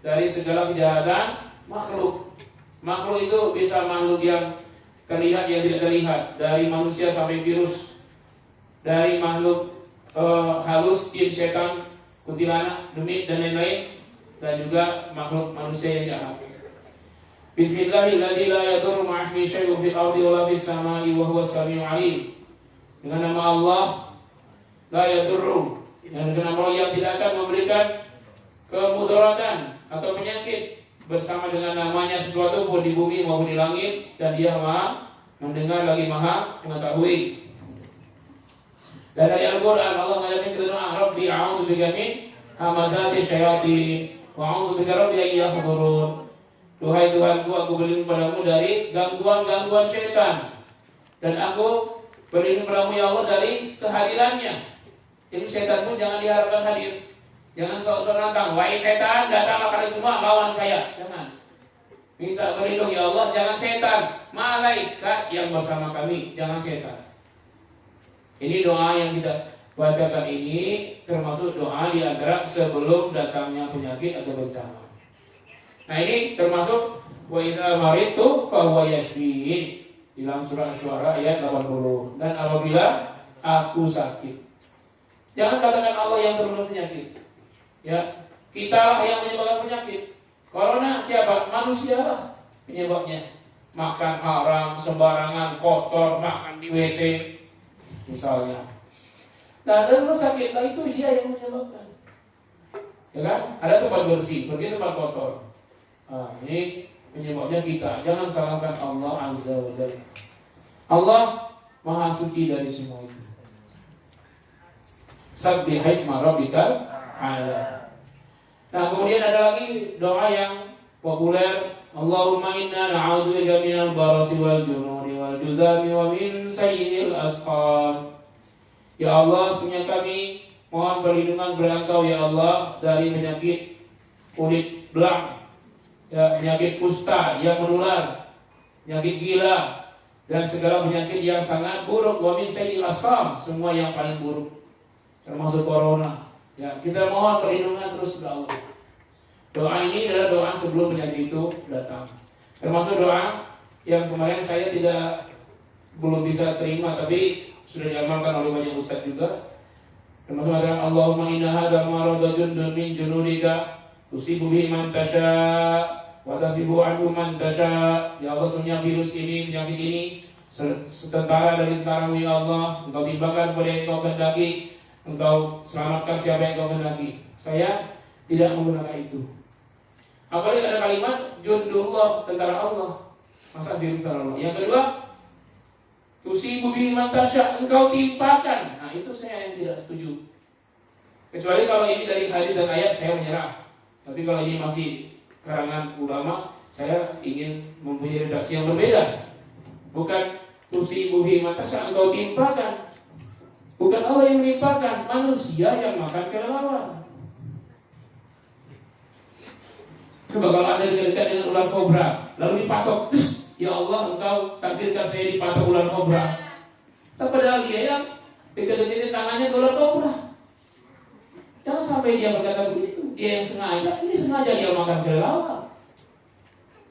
Speaker 3: dari segala kejahatan makhluk. Makhluk itu bisa makhluk yang terlihat, yang tidak terlihat, dari manusia sampai virus, dari makhluk halus, jin, setan, kuntilanak, demit dan lain-lain, dan juga makhluk manusia yang jahat. Bismillahirrahmanirrahim. La yadurru ma'asmi syai'un fil ardi wa la fis sama'i wa huwas samiul 'alim. Dengan nama Allah la yadurru, yang dengan nama Allah yang tidak akan memberikan kemudaratan atau penyakit bersama dengan namanya sesuatu pun di bumi maupun di langit, dan Dia Maha mendengar lagi Maha mengetahui. Dan dari Al-Quran Allah mengajarkan kita doa, Rabbi a'udzu bika min hamazati syayatin wa a'udzu bika rabbi an yahdurun. Duhai Tuhanku, aku berlindung padamu dari gangguan-gangguan syaitan, dan aku berlindung padamu ya Allah dari kehadirannya. Jadi syaitan pun jangan diharapkan hadir. Jangan sok-sok nantang, wahai setan, datanglah kalian semua lawan saya. Jangan. Minta berlindung ya Allah, jangan setan, malaikat yang bersama kami, jangan setan. Ini doa yang kita bacakan ini termasuk doa di antara sebelum datangnya penyakit atau bencana. Nah ini termasuk wa idza maritu fa huwa yashfin dalam surah Asy-Syu'ara ayat 80. Dan apabila aku sakit, jangan katakan Allah yang terkena penyakit. Ya, kitalah yang menyebabkan penyakit. Corona siapa? Manusia lah penyebabnya. Makan haram, sembarangan, kotor, makan di WC misalnya. Nah, dan sakit lah itu dia yang menyebabkan. Ya kan? Ada tempat bersih, pergi tempat kotor. Nah, ini penyebabnya kita. Jangan salahkan Allah Azza wa Jalla. Allah Maha Suci dari semua itu. Sabbihai isma rabbikal a'la. Nah, kemudian ada lagi doa yang populer. Allahumma inna na'udzubika minal barasi wal jununi wal juzami wa min sayyi'il asqam. Ya Allah, sesungguhnya kami mohon perlindungan kepada Engkau ya Allah dari penyakit kulit belang, ya, penyakit kusta yang menular, penyakit gila, dan segala penyakit yang sangat buruk. Wa min sayyi'il asqam, semua yang paling buruk, termasuk corona. Ya, kita mohon perlindungan terus kepada Allah. Doa ini adalah doa sebelum penyakit itu datang. Termasuk doa yang kemarin saya belum bisa terima, tapi sudah diamalkan oleh banyak ustaz juga. Termasuk adalah Allahumma inna hadzal marada jundun min junudika tusibu bihi man tasya wa tasibu anhu man tasya. Ya Allah, sesungguhnya virus ini, penyakit ini setentara dari tentaramu ya Allah. Engkau timpakan pada yang Engkau kehendaki, Engkau selamatkan siapa yang Engkau kehendaki. Saya tidak menggunakan itu. Apalagi ada kalimat jundullah, tentara Allah. Masa virus tentara Allah. Yang kedua, tusibu bihi man tasya, engkau timpakan. Nah, itu saya yang tidak setuju. Kecuali kalau ini dari hadis dan ayat, saya menyerah. Tapi kalau ini masih karangan ulama, saya ingin mempunyai redaksi yang berbeda. Bukan tusibu bihi man tasya, engkau timpakan. Bukan Allah yang menimpakan, manusia yang makan kelelawar. Coba kalau Anda dekat dengan ular kobra, lalu dipatok, ya Allah, engkau takdirkan saya dipatok ular kobra. Padahal dia yang dekat-dekat tangannya ke ular kobra. Jangan sampai dia berkata begitu. Dia yang sengaja, ini sengaja dia makan kelelawar.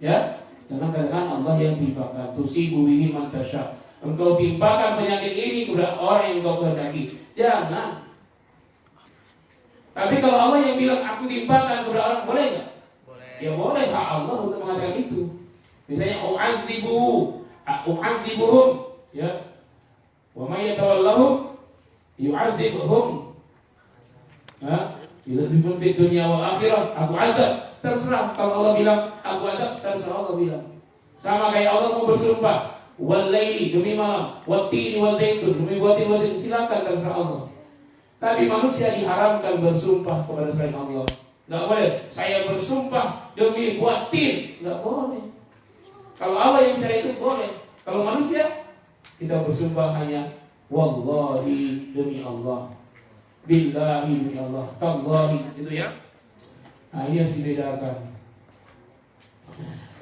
Speaker 3: Ya, jangan katakan Allah yang timpakan. Tusibu bihi man tasya. Engkau timpakan penyakit ini kepada orang yang engkau kehendaki. Jangan. Tapi kalau Allah yang bilang aku timpakan kepada orang, boleh nggak? Ya boleh, hak Allah untuk mengatakan itu. Misalnya u'adzibuhum, ya. Wa may yatawallahum yu'adzibuhum. Yu'adzibun fid dunya wal akhirah. Aku azab, terserah. Kalau Allah bilang aku azab, terserah Allah bilang. Sama kayak Allah mau bersumpah, wal laili, demi malam, wat tini wa zaitun, demi buatin wa zaitun, silakan, terserah Allah. Tapi manusia diharamkan bersumpah kepada selain Allah. Nggak boleh, saya bersumpah demi buatin, nggak boleh. Kalau Allah yang bicara itu boleh. Kalau manusia, kita bersumpah hanya wallahi, demi Allah, billahi, demi Allah, tallahi, itu ya. Nah, ini harus dibedakan.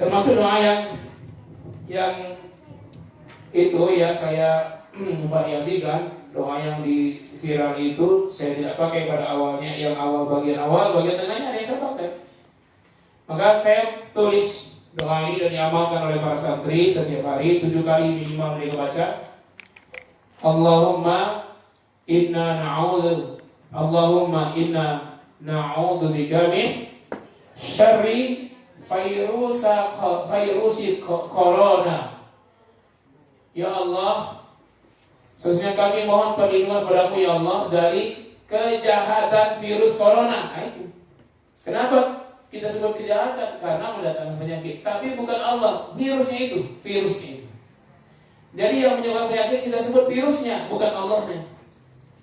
Speaker 3: Termasuk doa yang itu ya saya variasikan. Doa yang di viral itu saya tidak pakai pada awalnya, yang bagian tengahnya ada yang saya pakai. Maka saya tulis doa ini dan diamalkan oleh para santri setiap hari 7 kali minimal mereka baca. Allahumma inna na'udzubika min syarri virusi corona. Ya Allah, sesungguhnya kami mohon perlindungan padamu ya Allah dari kejahatan virus corona. Nah, itu. Kenapa kita sebut kejahatan? Karena mendatangkan penyakit. Tapi bukan Allah, virusnya itu. Jadi yang menyebabkan penyakit kita sebut virusnya, bukan Allahnya.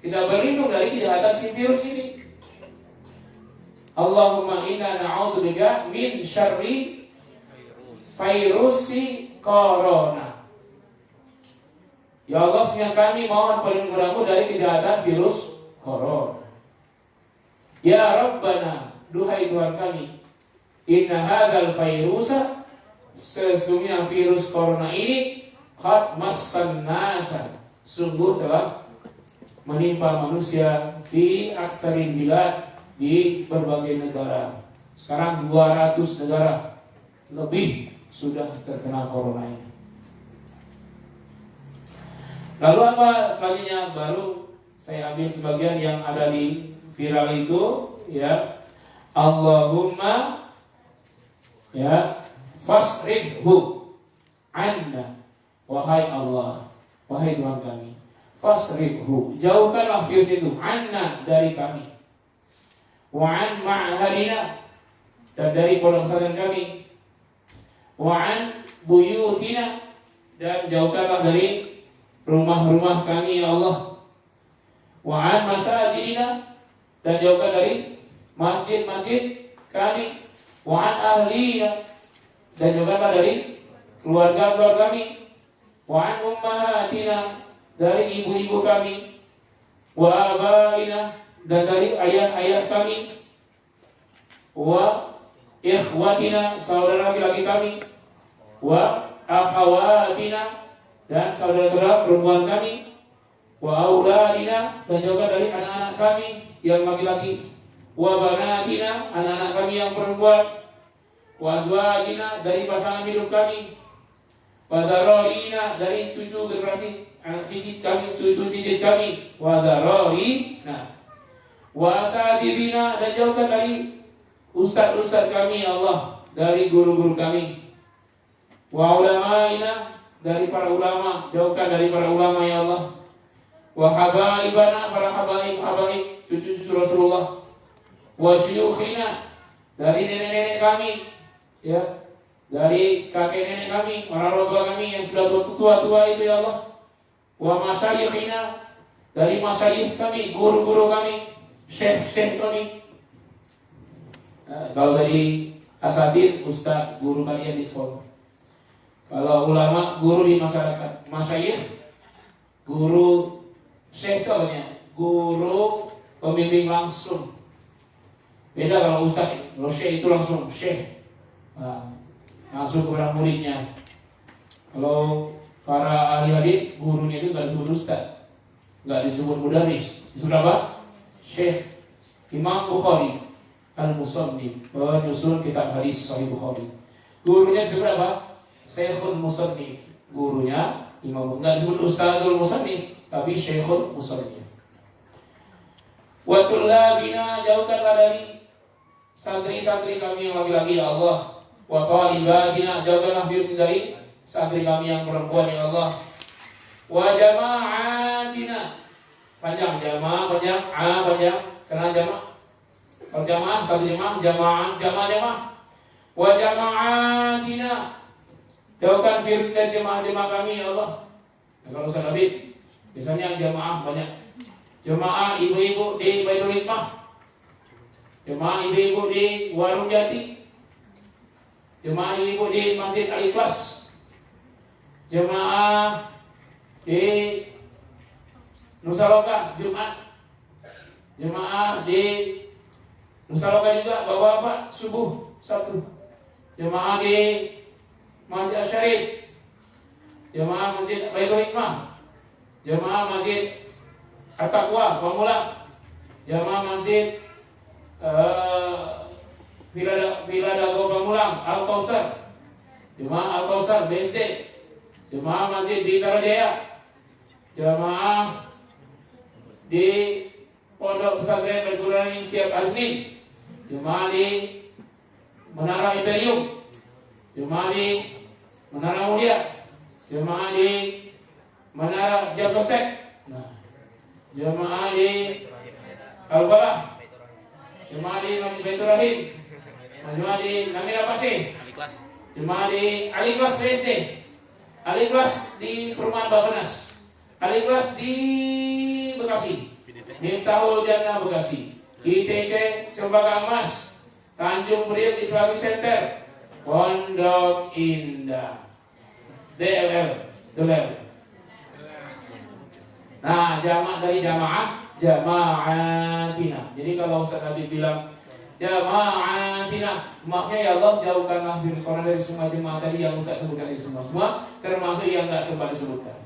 Speaker 3: Kita berlindung dari kejahatan si virus ini. Allahumma inna na'udzubika min syarri virusi corona. Ya Allah, sesungguhnya kami mohon perlindungan padamu dari kejahatan virus corona. Ya Rabbana, duhai Tuhan kami, inna hadzal virusa, sesungguhnya virus corona ini qad massan nasa, sungguh telah menimpa manusia fi aksarin bilad, di berbagai negara. Sekarang 200 negara lebih sudah terkena corona ini. Lalu apa selanjutnya? Baru saya ambil sebagian yang ada di viral itu, ya. Allahumma ya fasrifhu anna, wahai Allah, wahai Tuhan kami, fasrifhu, jauhkanlah virus itu, anna, dari kami, wa an ma'hadina, dan dari pondok pesantren kami, wa an buyutina, dan jauhkanlah dari rumah-rumah kami ya Allah, wa an masajidina, dan jauhkan dari masjid-masjid kami, wa an ahlina, dan jauhkanlah dari keluarga-keluarga kami, wa an ummahatina, dari ibu-ibu kami, wa abaina, dan dari ayah-ayah kami, wa ikhwatina, saudara laki-laki kami, wa akhawatina, dan saudara-saudara perempuan kami, wa auladina, dan juga dari anak-anak kami yang laki-laki, wa banatina, anak-anak kami yang perempuan, wa azwajina, dari pasangan hidup kami, wa dzarrina, dari cucu generasi anak cicit kami, cucu cicit kami, wa dzarrina, wa asatidina, dan jauhkan dari ustaz-ustaz kami ya Allah, dari guru-guru kami, wa ulamaina, dari para ulama, jauhkan dari para ulama ya Allah, wa habaibana, para habaib, cucu-cucu Rasulullah, wa syuyukhina, dari nenek-nenek kami, ya, dari kakek nenek kami, orang tua kami yang sudah tua-tua itu ya Allah, wa masyayikhina, dari masyayikh kami, guru-guru kami, syekh-syekh kami. Kalau tadi asatidz, ustaz, guru kalian di sekolah. Kalau ulama, guru di masyarakat. Masyayikh, guru, syekh itu apa? Guru pembimbing langsung. Beda kalau ustaz, kalau syekh itu langsung syekh, langsung kepada muridnya. Kalau para ahli hadis, gurunya itu nggak disebut ustaz, nggak disebut mudarris, disebut apa? Syekh. Imam Bukhari al-Musannif, penyusun kitab hadis Sahih Bukhari, gurunya disebut apa? Syekhul Musannif. Gurunya Imam, nggak disebut Ustazul Musannif, tapi Syekhul Musannif. Wa tullabina, jauhkanlah dari santri-santri kami yang laki-laki ya Allah. Wa talibatina, jauhkanlah virus dari santri kami yang perempuan ya Allah. Wa jama'atina, panjang jamaah, panjang panjang, kenal jamaah. Kalau jamaah satu jamaah. Wa jama'atina, jauhkan virus dari jemaah-jemaah kami ya Allah. Nah, kalau Ustaz Habib, biasanya jemaah banyak. Jemaah ibu-ibu di Baitul Hikmah, jemaah ibu-ibu di Warung Jati, jemaah ibu di Masjid Al-Ikhlas, jemaah di Nusa Loka Jumat, jemaah di Nusa Loka juga bapak-bapak subuh Sabtu, jemaah di Masjid Asy-Syarif, jemaah Masjid Baitul Hikmah, jemaah Masjid At-Taqwa Pamulang, jemaah Masjid Villa Dago Pamulang, Al-Kausar, jemaah Al-Kausar BSD, jemaah Masjid di Tarajaya, jemaah di Pondok Pesantren Perguruan Siap Al-Senin, jemaah di Menara Imperium, jemaah di Menara Mulia, jemaah di Menara Jamsostek, jemaah di Al-Balah, jemaah di Masjid Baitur Rahim, jemaah di Namira Pasir, jemaah di Al-Ikhlas BSD, Al-Ikhlas di Perumahan Bapenas, Al-Ikhlas di Bekasi, Miftahul Jannah Bekasi, ITC Cempaka Emas, Tanjung Priok Islamic Center, Pondok Indah, DLL. Nah, jamaah dari jama'atina. Jadi kalau Ustaz Habib bilang jama'atina, makanya ya Allah jauhkanlah virus corona dari semua jemaah tadi yang Ustaz sebutkan di semua, termasuk yang enggak sempat disebutkan.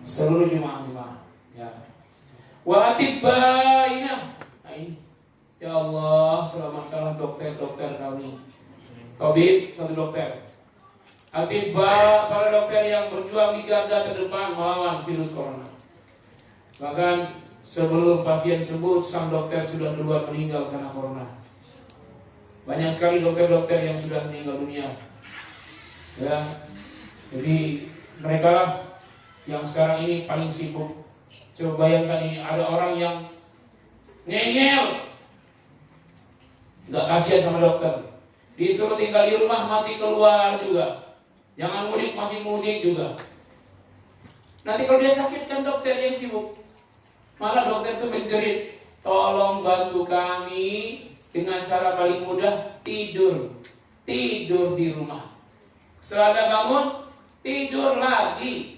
Speaker 3: Seluruh jemaah. Ya. Wa atibbaina. Nah ini Ya Allah, selamatkanlah dokter-dokter kami. Tabib, satu dokter. Atibba, para dokter yang berjuang di garda terdepan melawan virus corona. Bahkan sebelum pasien sembuh, sang dokter sudah duluan meninggal karena corona. Banyak sekali dokter-dokter yang sudah meninggal dunia. Ya, jadi mereka lah yang sekarang ini paling sibuk. Coba bayangkan ini, ada orang yang ngeyel, nggak kasihan sama dokter, disuruh tinggal di rumah masih keluar juga, jangan mudik masih mudik juga. Nanti kalau dia sakit kan dokter yang sibuk, malah dokter itu menjerit, tolong bantu kami dengan cara paling mudah, tidur di rumah. Setelah Anda bangun, tidur lagi.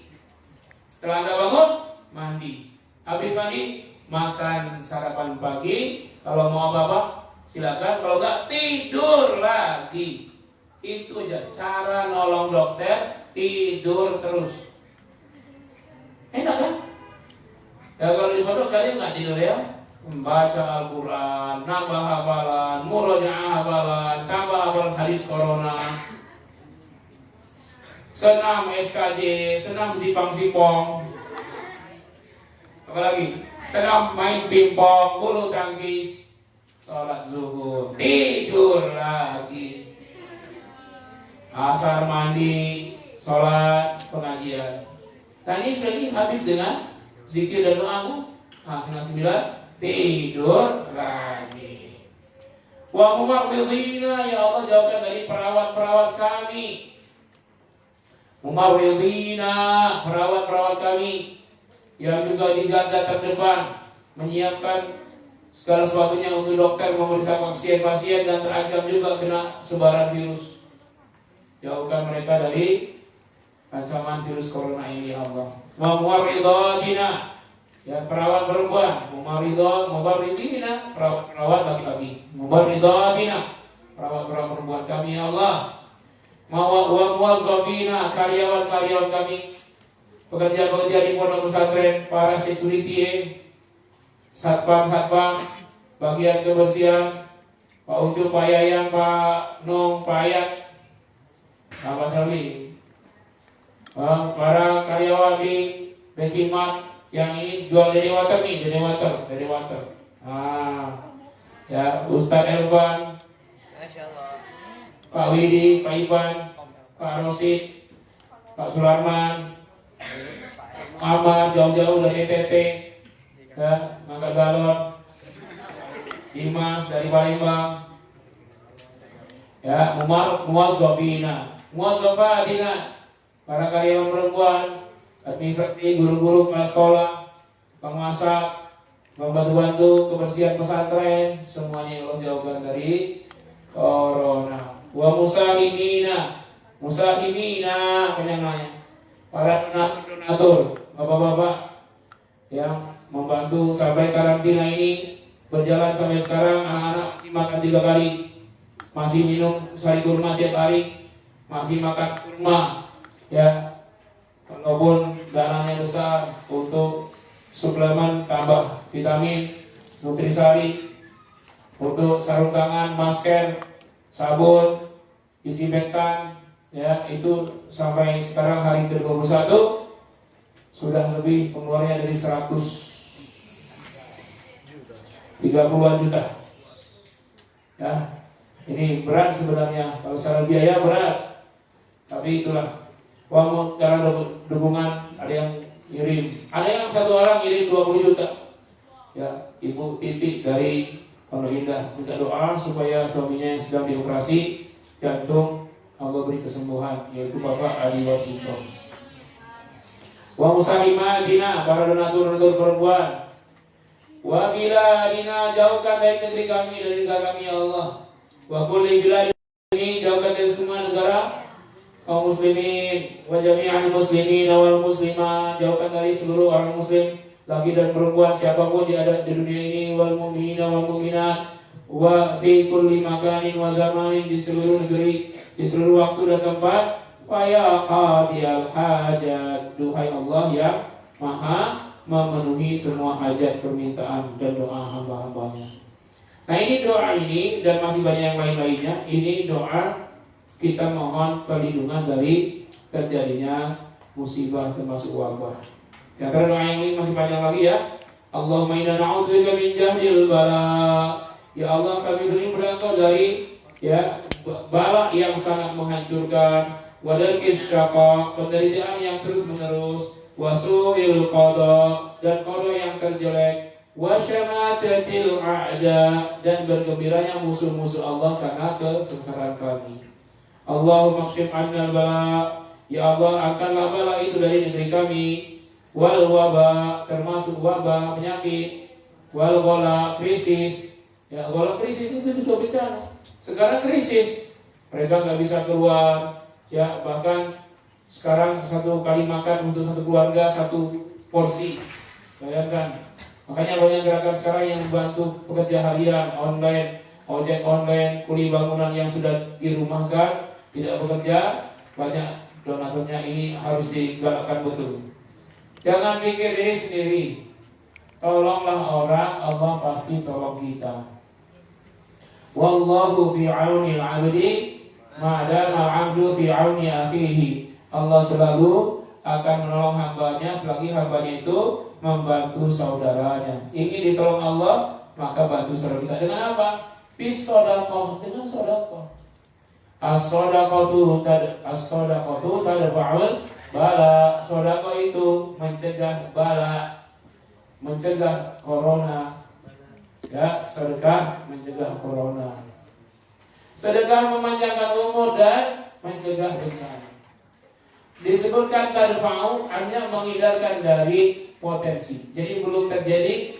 Speaker 3: Setelah Anda bangun, mandi. Habis mandi, makan sarapan pagi. Kalau mau apa-apa, silakan. Kalau enggak, tidur lagi. Itu aja cara nolong dokter, tidur terus. Enak kan? Ya kalau di pondok kalian nggak tidur ya, membaca Al-Quran, nambah hafalan, murojaah hafalan, tambah hafalan hadis corona, senam SKJ, senam zipang-zipong, apalagi senam main pingpong, bulu tangkis, sholat zuhur, tidur lagi, asar mandi, sholat pengajian. Dan ini sudah habis dengan zikir dan doa. Nah, setengah 9 tidur lagi. Wa mumarridina, ya Allah jauhkan dari perawat-perawat kami. Mumarridina, perawat-perawat kami yang juga di garda terdepan menyiapkan segala sesuatunya untuk dokter memeriksa pasien-pasien dan terancam juga kena sebaran virus. Jauhkan mereka dari ancaman virus corona ini ya Allah. Wa mumarridina, ya perawat perempuan, mumarridina, perawat laki-laki, mumarridina, perawat perempuan kami ya Allah. Wa muwazzafina, karyawan-karyawan kami, pekerja-pekerja di pondok pesantren, para security, satpam, bagian kebersihan, Pak Ucup, Pak Yayan, Pak Nung, Pak Ayat, Pak Salwi, para karyawan di Bekimat yang ini jual dari water. Ya Ustadz Elvan, Pak Widi, Pak Iban, Pak Rosid, Pak Sularman, Ahmad jauh-jauh dari NTT, ya, Mangga Galon, Dimas dari Palembang, ya, muwazzafina, para karyawan perempuan, administrasi, guru-guru kelas sekolah, pengmasak, membantu-bantu kebersihan pesantren, semuanya Allah jauhkan dari corona. Wa musahimina, penyanganya, para donatur, bapak-bapak yang membantu sampai karantina ini berjalan sampai sekarang. Anak-anak masih makan 3 kali, masih minum sari kurma tiap hari, masih makan kurma, ya, walaupun dananya besar untuk suplemen tambah vitamin, nutrisari, untuk sarung tangan, masker, sabun, disinfektan, ya, itu sampai sekarang hari ke-21 sudah lebih pengeluarannya dari 130-an juta. Ya, ini berat sebenarnya, kalau secara biaya berat, tapi itulah uang cara dukungan. Ada yang ngirim, ada yang satu orang ngirim 20 juta. Ya, Ibu Titik dari Pondok Indah minta doa supaya suaminya yang sedang dioperasi jantung Allah beri kesembuhan, yaitu Bapak Adi Wasito. Wa musahimadina, para donatur perempuan. Wa biladina, jauhkan dari negeri kami, dari negara kami ya Allah. Wa kulli bilad ini, jauhkan dari semua negara kaum muslimin, wa jami'al muslimin wal muslimat, jauhkan dari seluruh orang muslim laki dan perempuan siapapun di dunia ini, wal mu'minina wal mu'minat, wa fi kulli makanin wa zamanin, di seluruh negeri, di seluruh waktu dan tempat. Fa ya qadiyal hajat, duhai Allah yang maha memenuhi semua hajat, permintaan dan doa hamba-hambanya. Nah ini doa ini dan masih banyak yang lain-lainnya. Ini doa kita mohon perlindungan dari terjadinya musibah termasuk wabah. Ya karena doa yang ini masih panjang lagi ya. Allahumma inna na'udzubika min jahdil bala. Ya Allah kami berlindung dari ya bala yang sangat menghancurkan, wadalkis syaqa, penderitaan yang terus menerus, wasu'il qada, dan qada yang terjelek, wasyamatatil a'da, dan bergembiranya musuh-musuh Allah karena kesengsaraan kami. Allahumma kshif 'anna al-bala, ya Allah angkatlah bala itu dari negeri kami, wal waba, termasuk wabah penyakit, wal ghala, krisis. Ya ghala krisis itu juga bencana. Sekarang krisis, mereka nggak bisa keluar. Ya bahkan sekarang satu kali makan untuk satu keluarga satu porsi. Bayangkan. Makanya banyak gerakan sekarang yang membantu pekerja harian online, ojek online, kuli bangunan yang sudah dirumahkan tidak bekerja, banyak donaturnya. Ini harus digalakkan betul. Jangan pikir diri sendiri. Tolonglah orang, Allah pasti tolong kita. Wallahu fi 'auni al-'abdi ma dama 'abdu fi 'auni akhihi. Allah selalu akan menolong hambanya selagi hambanya itu membantu saudaranya. Ingin ditolong Allah, maka bantu saudara kita dengan apa? Bisodaqah, dengan sedekah. As-sadaqatu tadfa'ul bala. Sedekah itu mencegah bala, mencegah corona. Ya, sedekah mencegah corona. Sedekah memanjangkan umur dan mencegah bencana. Disebutkan tadfa'u artinya menghindarkan dari potensi. Jadi belum terjadi,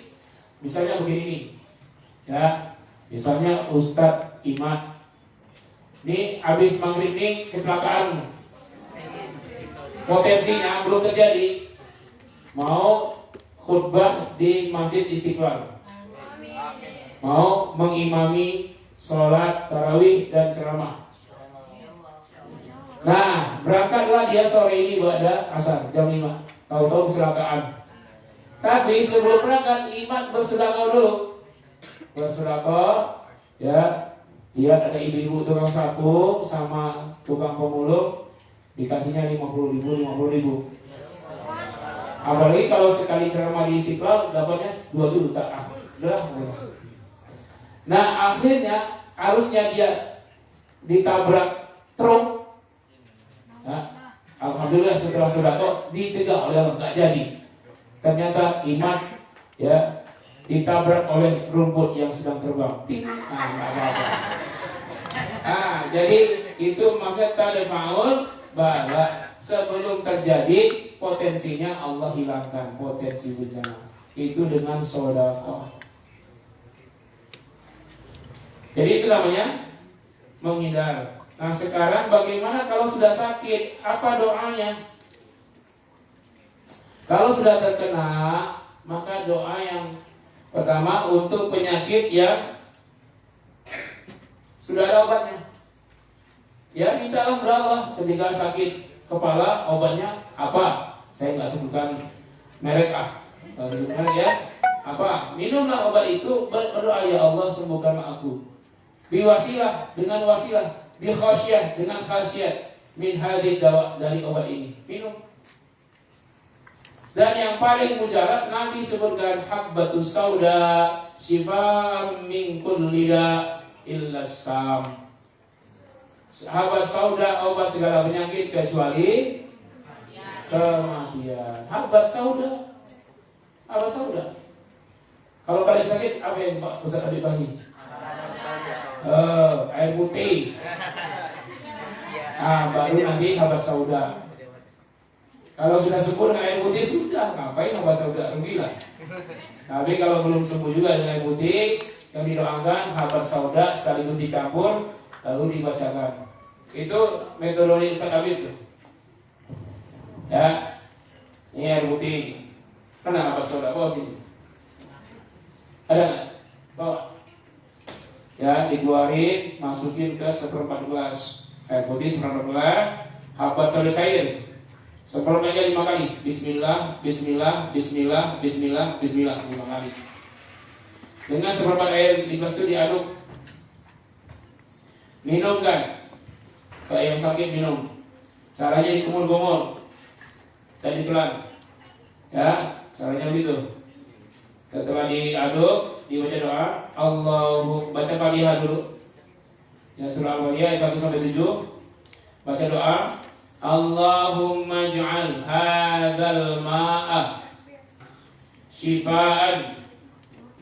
Speaker 3: misalnya begini nih. Ya, misalnya Ustadz Iman ini habis maghrib nih kecelakaan. Potensinya belum terjadi. Mau khutbah di Masjid Istiqlal. Mau mengimami sholat tarawih dan ceramah. Nah, berangkatlah dia sore ini pada asar jam 5. Tahu-tahu kecelakaan. Tapi sebelum berangkat Iman bersedekah dulu. Bersedekah, ya. Lihat ada ibu-ibu tukang sapu sama tukang pemulung, dikasihnya 50.000. Apalagi kalau sekali ceramah di Istiqlal dapatnya 2 juta. Nah akhirnya harusnya dia ditabrak truk. Nah, alhamdulillah setelah sedekah dicegah oleh Allah, nggak jadi. Ternyata Iman ya ditabrak oleh rumput yang sedang terbang. Nggak apa-apa. Jadi itu maksud tadfa'ul bala. Sebelum terjadi potensinya Allah hilangkan potensi bencana. Itu dengan sedekah. Jadi itu namanya menghindar. Nah sekarang bagaimana kalau sudah sakit? Apa doanya? Kalau sudah terkena, maka doa yang pertama untuk penyakit yang sudah ada obatnya. Ya mintalah kepada Allah ketika sakit kepala obatnya apa? Saya nggak sebutkan merek merek ya. Apa? Minumlah obat itu, berdoa ya Allah sembuhkanlah aku. Biwasilah dengan wasilah, bi khasyah dengan khasyat min hadid dawa dari obat ini. Minum. Dan yang paling mujarab Nabi sebutkan habbatus sauda syifaan min kulli da illa sam. Sahabat sauda obat segala penyakit kecuali kematian. Habbat sauda. Habbat sauda. Kalau kalian sakit apa yang Pak Ustaz tadi pagi? Air putih. Baru nanti habbat sauda. Kalau sudah sembuh dengan air putih sudah, ngapain habbat sauda, rugilah. Tapi kalau belum sembuh juga dengan air putih, yang didoakan habbat sauda sekaligus dicampur lalu dibacakan. Itu metodologi Ustaz Habib tuh. Ya, ini air putih. Mana habbat sauda? Bawa sini. Ada nggak? Bawa. Ya, dikeluarin, masukin ke 1/4 gelas air putih 1/4 gelas, habbat sauda cair. Seperempatnya 5 kali. Bismillah, Bismillah, Bismillah, Bismillah, Bismillah 5 kali. dengan seperempat air di gelas itu diaduk. Minum kan? Kalau yang sakit minum. Caranya dikumur-kumur dan ditelan. Ya, caranya begitu. Setelah diaduk, dibaca doa, baca Fatihah dulu. Ya, surah Al-Fatihah ayat 1 sampai 7. Baca doa, Allahumma ij'al hadzal ma'a shifaan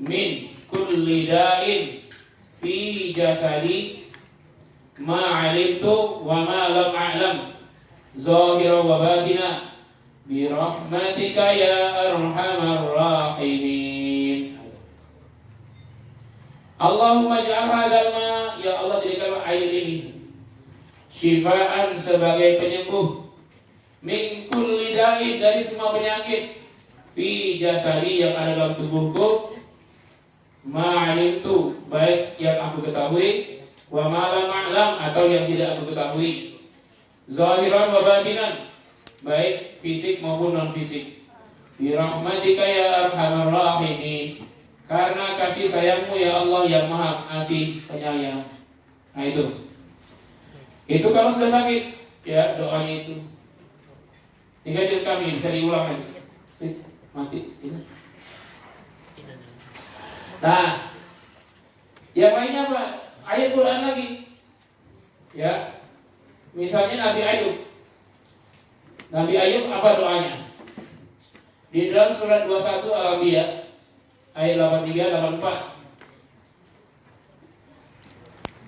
Speaker 3: min kulli da'in fi jasadi ma 'alimtu wa ma lam a'lam zahira wa batina bi rahmatika ya arhamar rahimin. Allahumma ij'al hadzal ma', ya Allah jadikanlah air ini syifaan sebagai penyembuh min kulli da'in, dari semua penyakit, fi jasadi yang ada dalam tubuhku, ma'alimtu, baik yang aku ketahui, wa ma'lam a'lam, atau yang tidak aku ketahui, zahiran wa batinan, baik fisik maupun non fisik, bi rahmatika ya arhamar rahimin, karena kasih sayangmu ya Allah yang maha kasih penyayang. Nah itu kalau sudah sakit, ya doanya itu. Tinggal direkam, bisa diulang lagi. Mati. Nah, yang lainnya apa? Ayat Quran lagi. Ya, misalnya Nabi Ayub. Nabi Ayub apa doanya? Di dalam surat 21 Al-Anbiya ayat 83 84.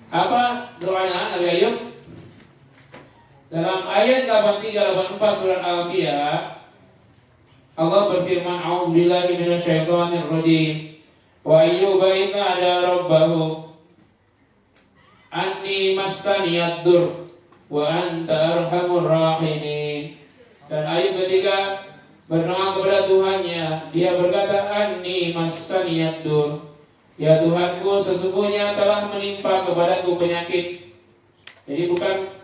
Speaker 3: Apa doanya Nabi Ayub? Dalam ayat 83-84 surat Al-Anbiya, Allah berfirman, A'udzubillahi minasyaitonir rajim. Wa ayyuba idza ada rabbahu anni massaniyad dur wa anta arhamur rahimin. Dan Ayub ketika berdoa kepada Tuhannya, dia berkata, anni massaniyad dur, ya Tuhanku, sesungguhnya telah menimpa kepadaku penyakit. Jadi bukan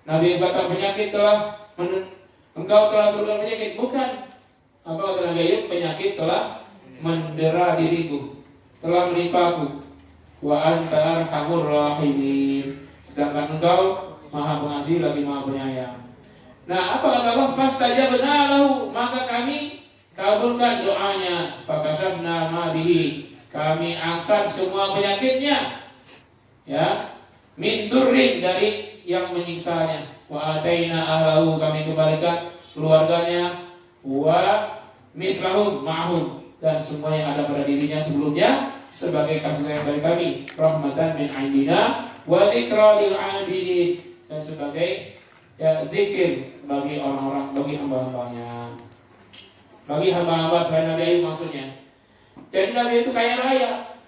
Speaker 3: Nabi kata penyakit engkau telah turun penyakit, bukan. Apa kata Nabi Ayub? Penyakit telah mendera diriku, telah menimpaku. Wa anta arhamur rahimin, sedangkan engkau maha pengasih lagi maha penyayang. Nah, apa kata Allah? Fastajabna lahu, maka kami kabulkan doanya. Fakashafna ma bihi, kami angkat semua penyakitnya. Ya, min durrin, dari yang menyiksanya. Wa ataina ahlahu, kami kembalikan keluarganya. Wa mislahum ma'hum, dan semua yang ada pada dirinya sebelumnya sebagai kasih sayang dari kami, rahmatan min indina wa dzikra lil 'abidin, dan sebagai zikir bagi orang-orang, bagi hamba-hambanya, bagi hamba-hamba selain Nabi Ayub maksudnya. Jadi Nabi itu kaya raya.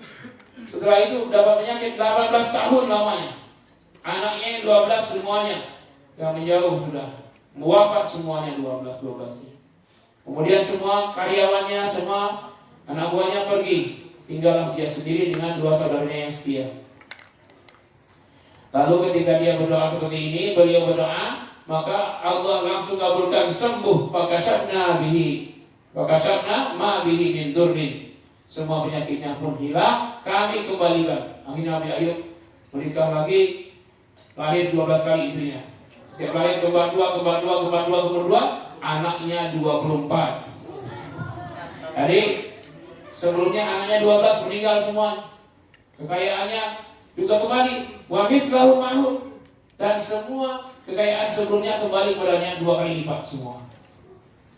Speaker 3: Setelah itu dapat penyakit 18 tahun lamanya. Anaknya yang 12 semuanya yang menjauh sudah wafat semuanya, 12. Kemudian semua karyawannya, semua anak buahnya pergi, tinggallah dia sendiri dengan 2 saudaranya yang setia. Lalu ketika dia berdoa seperti ini, beliau berdoa, maka Allah langsung kabulkan, sembuh. Fakashafna ma bihi min durrin, semua penyakitnya pun hilang, kami kembalikan. Akhirnya Nabi Ayub menikah lagi, lahir 12 kali istrinya. Setiap lahir kembar dua, anaknya 24. Jadi sebelumnya anaknya 12 meninggal semua, kekayaannya juga kembali. Wa mislahu ma'hum, dan semua kekayaan sebelumnya kembali padanya 2 kali lipat semua.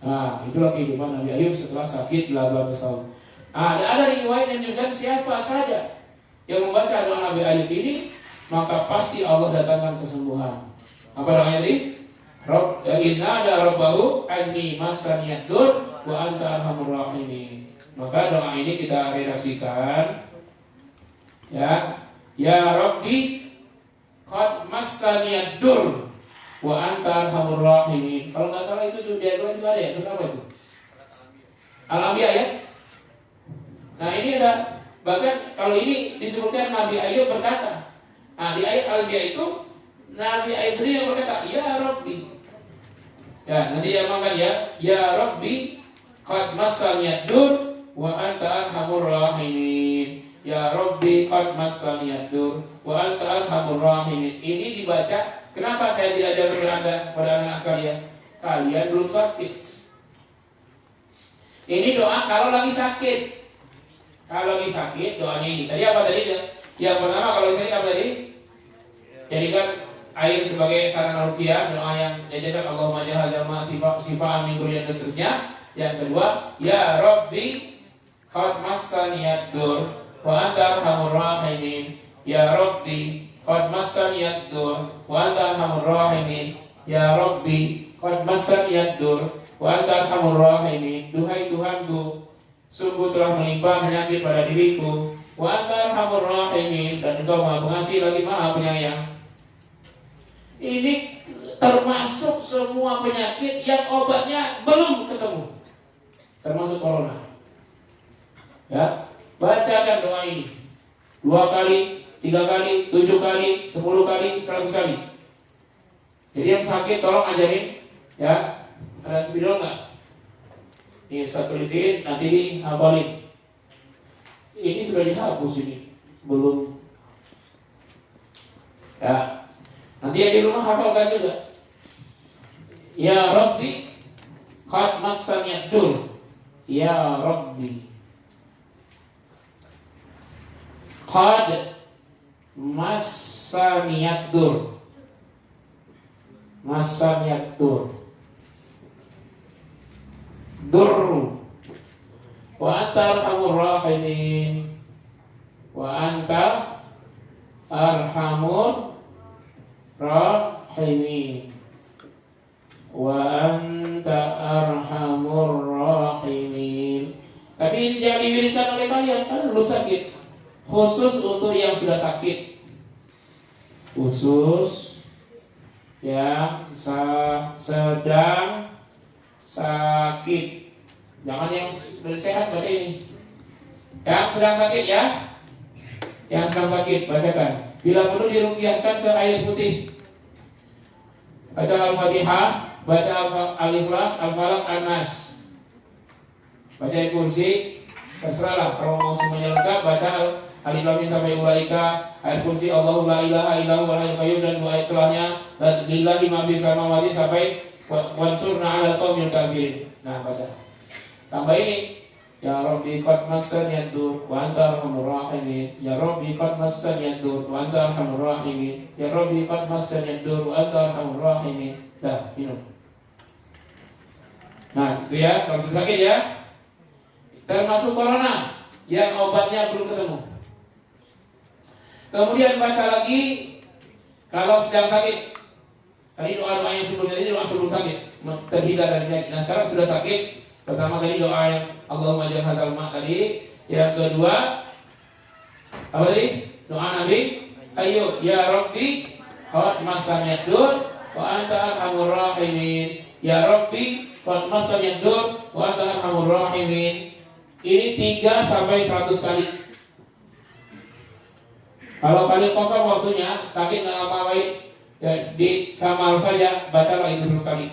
Speaker 3: Nah, itulah kehidupan Nabi Ayub setelah sakit 18 tahun. Ada riwayat yang juga siapa saja yang membaca doa Nabi Ayub ini, maka pasti Allah datangkan kesembuhan. Apa doanya tadi? Inna ada rabbahu anni massaniyad dur wa anta arhamur rahimin. Maka doa ini kita redaksikan. Ya Rabbi qad massaniyad dur wa anta arhamur rahimin. Kalau nggak salah itu di ayat itu ada ya? Itu apa itu? Al-Anbiya ya. Nah ini ada, bahkan kalau ini disebutkan Nabi Ayub berkata. Nah di ayat Al-Anbiya itu Nabi Ayub sendiri yang berkata, ya Rabbi. Ya nanti yang makan ya Rabbi qad massaniyad dur wa anta arhamur rahimin. qad massani ad-dur wa anta arhamur rahimin. Ini dibaca, kenapa saya diajar pada anak sekalian? Kalian belum sakit. Ini doa kalau lagi sakit. Kalau lagi sakit doanya ini. Tadi apa tadi? Yang pertama kalau saya apa tadi? Jadikan air sebagai sarana ruqyah, doa yang diajarkan Allahumma ja'al jama' sifa'an min kulli dan seterusnya. Yang kedua, ya Rabbi qad massani ad-dur wa anta arhamur rahimin. Ya Rabbi qad massani ad-dur wa anta arhamur rahimin. Ya Rabbi qad massani ad-dur wa anta arhamur rahimin. Duhai Tuhanku, sungguh telah menimpa penyakit pada diriku. Wa anta arhamur rahimin, dan Engkau Maha Pengasih lagi Maha Penyayang. Ini termasuk semua penyakit yang obatnya belum ketemu, termasuk corona. Ya, bacakan doa ini 2 kali, 3 kali, 7 kali, 10 kali, 100 kali. Jadi yang sakit tolong ajarin, ya. Ada spidol nggak? Ini saya tulisin, nanti dihafalin. Ini sudah dihapus ini, belum. Ya, nanti yang di rumah hafalkan juga. Ya Rabbi qad massani ad-dur. Ya Rabbi qad massani ad-dur. Massani ad-dur. Dur. Wa anta arhamur rahimin. Wa anta arhamur rahimin. Wa anta arhamur rahimin. Tapi ini jangan diwiridkan oleh kalian karena belum sakit. Khusus untuk yang sudah sakit. Khusus yang sedang sakit. Jangan yang sudah sehat baca ini. Yang sedang sakit ya. Yang sedang sakit bacakan. Bila perlu diruqyahkan ke air putih. Baca Al-Fatihah, baca Al-Ikhlas, Al-Falaq, An-Nas. Baca Kursi, terserahlah. Kalau mau semuanya lengkap, baca Alif Lam Mim sampai ulaika, ayat Kursi, Allahu la ilaha illa huwal hayyul qayyum, dan dua ayat setelahnya lillahi ma fis samawati sampai wansurna 'alal qaumil kafirin. Nah, baca. Tambah ini, ya Rabbi qad massani ad-dur wa anta arhamur rahimin. Ya Rabbi qad massani ad-dur wa anta arhamur rahimin. Ya Rabbi qad massani ad-dur wa anta arhamur rahimin. Dah, minum. Nah, itu ya, kalau sudah sakit ya. Termasuk corona yang obatnya belum ketemu. Kemudian baca lagi kalau sedang sakit. Tadi doa-doa yang sebelumnya ini doa sebelum sakit, terhindar dari penyakit. Nah, sekarang sudah sakit. Pertama tadi doa yang Allahumma ja'al hadzal ma' tadi. Yang kedua apa tadi? Doa Nabi Ayyub, ya Rabbi qad massani ad-dur wa anta arhamur rahimin. Ya Rabbi qad massani ad-dur wa anta arhamur rahimin. Ini 3 sampai 100 kali. Kalau kalian kosong waktunya, sakit nggak apa-apain, ya, di kamar saja bacalah itu 100 kali.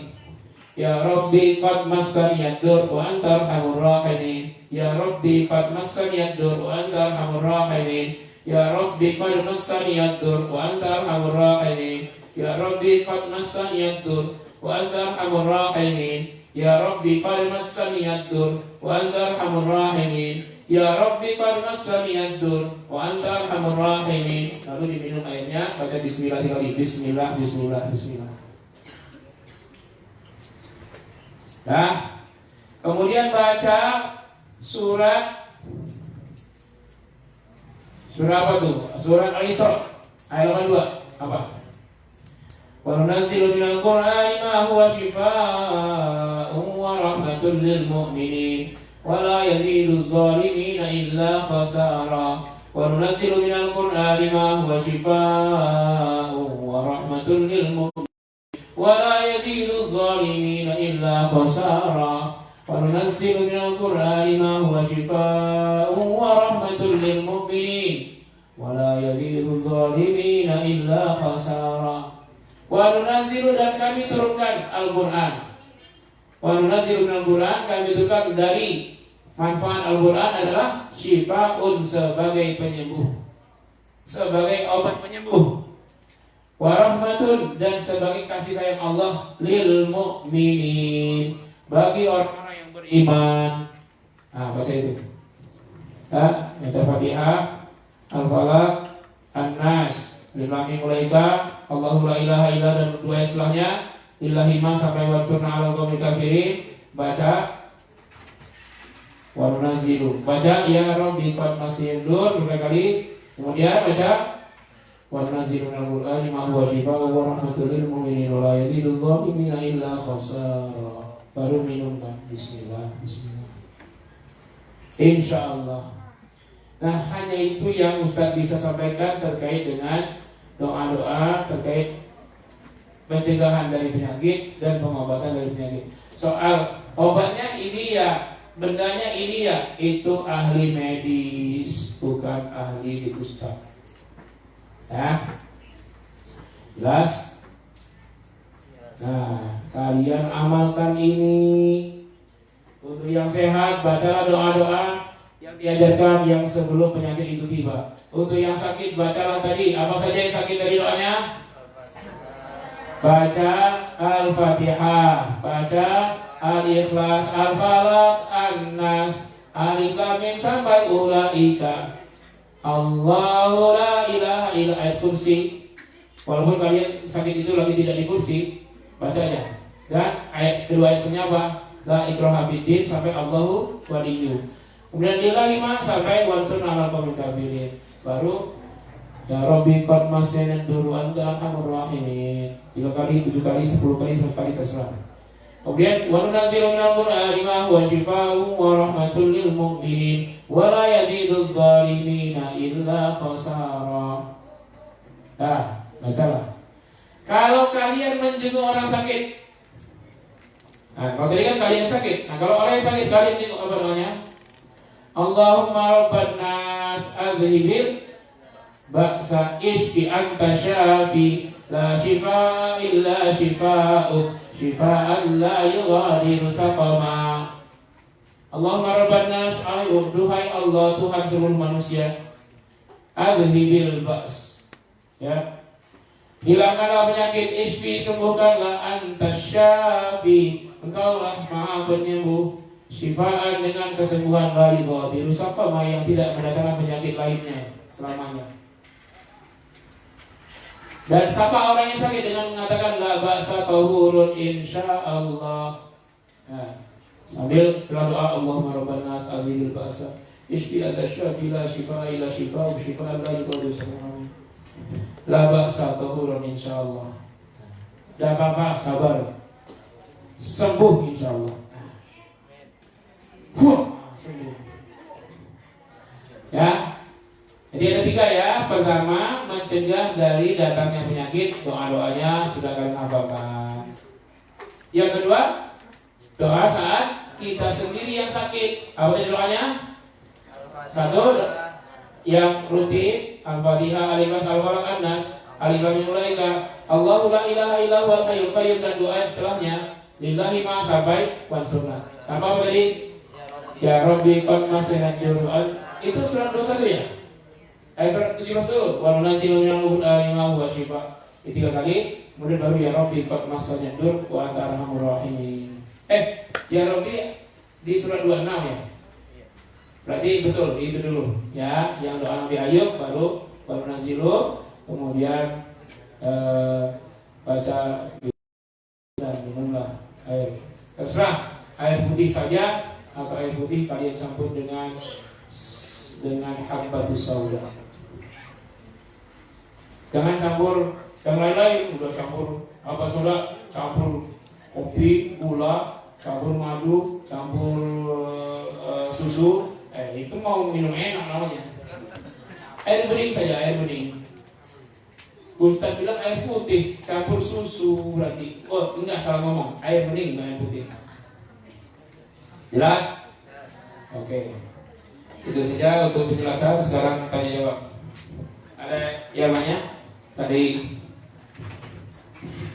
Speaker 3: Ya Rabbi qad massani ad-dur wa anta arhamur rahimin. Ya Rabbi qad massani ad-dur wa anta arhamur rahimin. Ya Rabbi qad massani ad-dur wa anta arhamur rahimin. Ya Rabbi qad massani ad-dur wa anta arhamur rahimin. Ya Rabbi qad massani ad-dur wa anta arhamur rahimin. Ya Rabbi qad massani ad-dur wa anta arhamur rahimin. Lalu diminum airnya, baca bismillah kali. Bismillah, bismillah, bismillah. Nah, kemudian baca surat apa tuh? Surat Al-Isra ayat 82. Apa? Wa nunazzilu minal Qur'ani ma huwa shifaa'un wa rahmatun lil mu'minin wa la yaziduz zalimina illa khasara. Wa nunazzilu minal Qur'ani ma huwa shifaa'un wa rahmatun lil mu'minin ولا يزيد الظالمين إلا خسارا وننزل من القرآن ما هو شفاء ورحمة للمؤمنين ولا يزيد الظالمين إلا خسارا. وننزل, dan kami turunkan Al-Quran. وننزل من القرآن, kami turunkan dari manfaat Al-Quran adalah syifa'un, sebagai penyembuh. sebagai obat penyembuh, warahmatun dan sebagai kasih sayang Allah lil mu'minin bagi orang-orang yang beriman. Baca itu. Baca Fatihah, Al-Falaq, An-Nas, Lillahi mulaika, Allahu la ilaha illa dan dua setelahnya, Lillahi ma sampai wansurna ala qaumil kafirin. Baca wa nunazzilu. Baca ya Rabbi qad masyidur berapa kali. Kemudian baca wa nunazzilu minal qur'ani ma huwa shifaa'un wa rahmatul lil mu'minin wa la yazidul zalimina illa khasara. Baru minumkan. Bismillah. Insyaallah. Nah, hanya itu yang Ustaz bisa sampaikan terkait dengan doa-doa terkait pencegahan dari penyakit dan pengobatan dari penyakit. Soal obatnya ini ya, bendanya ini ya, itu ahli medis, bukan ahli di Ustaz. Ya, jelas? Nah, kalian amalkan ini. Untuk yang sehat, bacalah doa-doa yang diajarkan yang sebelum penyakit itu tiba. Untuk yang sakit, bacalah tadi. Apa saja yang sakit tadi doanya? Baca Al-Fatihah, baca Al-Ikhlas, Al-Falaq, An-Nas, Alif Lam Mim sampai ulaika. Allahu la ilaha illa ayat kursi. Walaupun kalian sakit itu lagi tidak di kursi, bacanya. Dan ayat kedua ayatnya apa? La ikraha fiddin sampai Allahu waliyyu. Kemudian lillahi ma sampai wansurna alal qaumil kafirin. Baru ya Rabbi qad masana duru anta arhamur rahimin. 3 kali, 7 kali, 10 kali, 1 kali terserah. Kemudian wa nunazzilu minal qur'ani ma huwa shifaa'un wa rahmatul lil mu'minin wa la yaziduz zalimina illa khasara. Bacalah. Kalau kalian menjenguk orang sakit, kalau tadi kan kalian sakit. Kalau orang yang sakit, kalian jenguk apa namanya? Allahumma rabban nas adhibil ba'sa isfi anta syafi la shifaa illa shifaa'uk shifaan la yughadiru saqama. Allahumma rabban nas, duhai Allah Tuhan seluruh manusia, adhibil ba's, ya, hilangkanlah penyakit, isfi sembuhkanlah, anta syafi engkaulah maha penyembuh, syifaan dengan kesembuhan, la yughadiru saqama yang tidak mendatangkan penyakit lainnya selamanya. Dan sapa orang yang sakit dengan mengatakan la ba'sa tahurun insyaallah. Sambil setelah doa Allahumma rabban nas adhibil ba'sa isfi anta syafi la shifaa illa shifaa'uk shifaan la yughadiru saqama. La ba'sa tahurun insyaallah. Tidak apa-apa, sabar. Sembuh insyaallah. Sembuh. Ya. Jadi ada 3 ya. Pertama, mencegah dari datangnya penyakit. Doa-doanya sudah kalian hafalkan. Yang kedua, doa saat kita sendiri yang sakit. Apa tadi doanya? 1, yang rutin, Al-Fatihah, Al-Ikhlas, Al-Falaq, An-Nas, Alif Lam Mim ulaika, Allahu la ilaha illa huwal hayyul qayyum, dan doa setelahnya lillahi ma sampai wansurna. Apa tadi? Ya Rabbi qad masana duru'an. Itu surat 21 ya? Surat 17 dulu. Wa nunazzilu minal qur'ani ma huwa shifaa. Itu 3 kali. Kemudian baru ya Rabbi qad masana dur wa anta arhamur rahimin. Ya Rabbi di surat 26 ya. Berarti betul itu dulu ya. Yang doa Nabi Ayub baru wa nunazzilu, kemudian baca dan minumlah air. Terserah air putih saja atau air putih kalian campur dengan habbatus sauda. Jangan campur yang lain-lain, udah campur apa soda, campur kopi, gula, campur madu, campur susu. Itu mau minum enak namanya. Air bening saja, air bening. Ustaz bilang air putih campur susu, berarti enggak, salah ngomong, air bening bukan air putih. Jelas? Oke. Itu saja untuk penjelasan. Sekarang tanya jawab. Ada yang nanya? Dari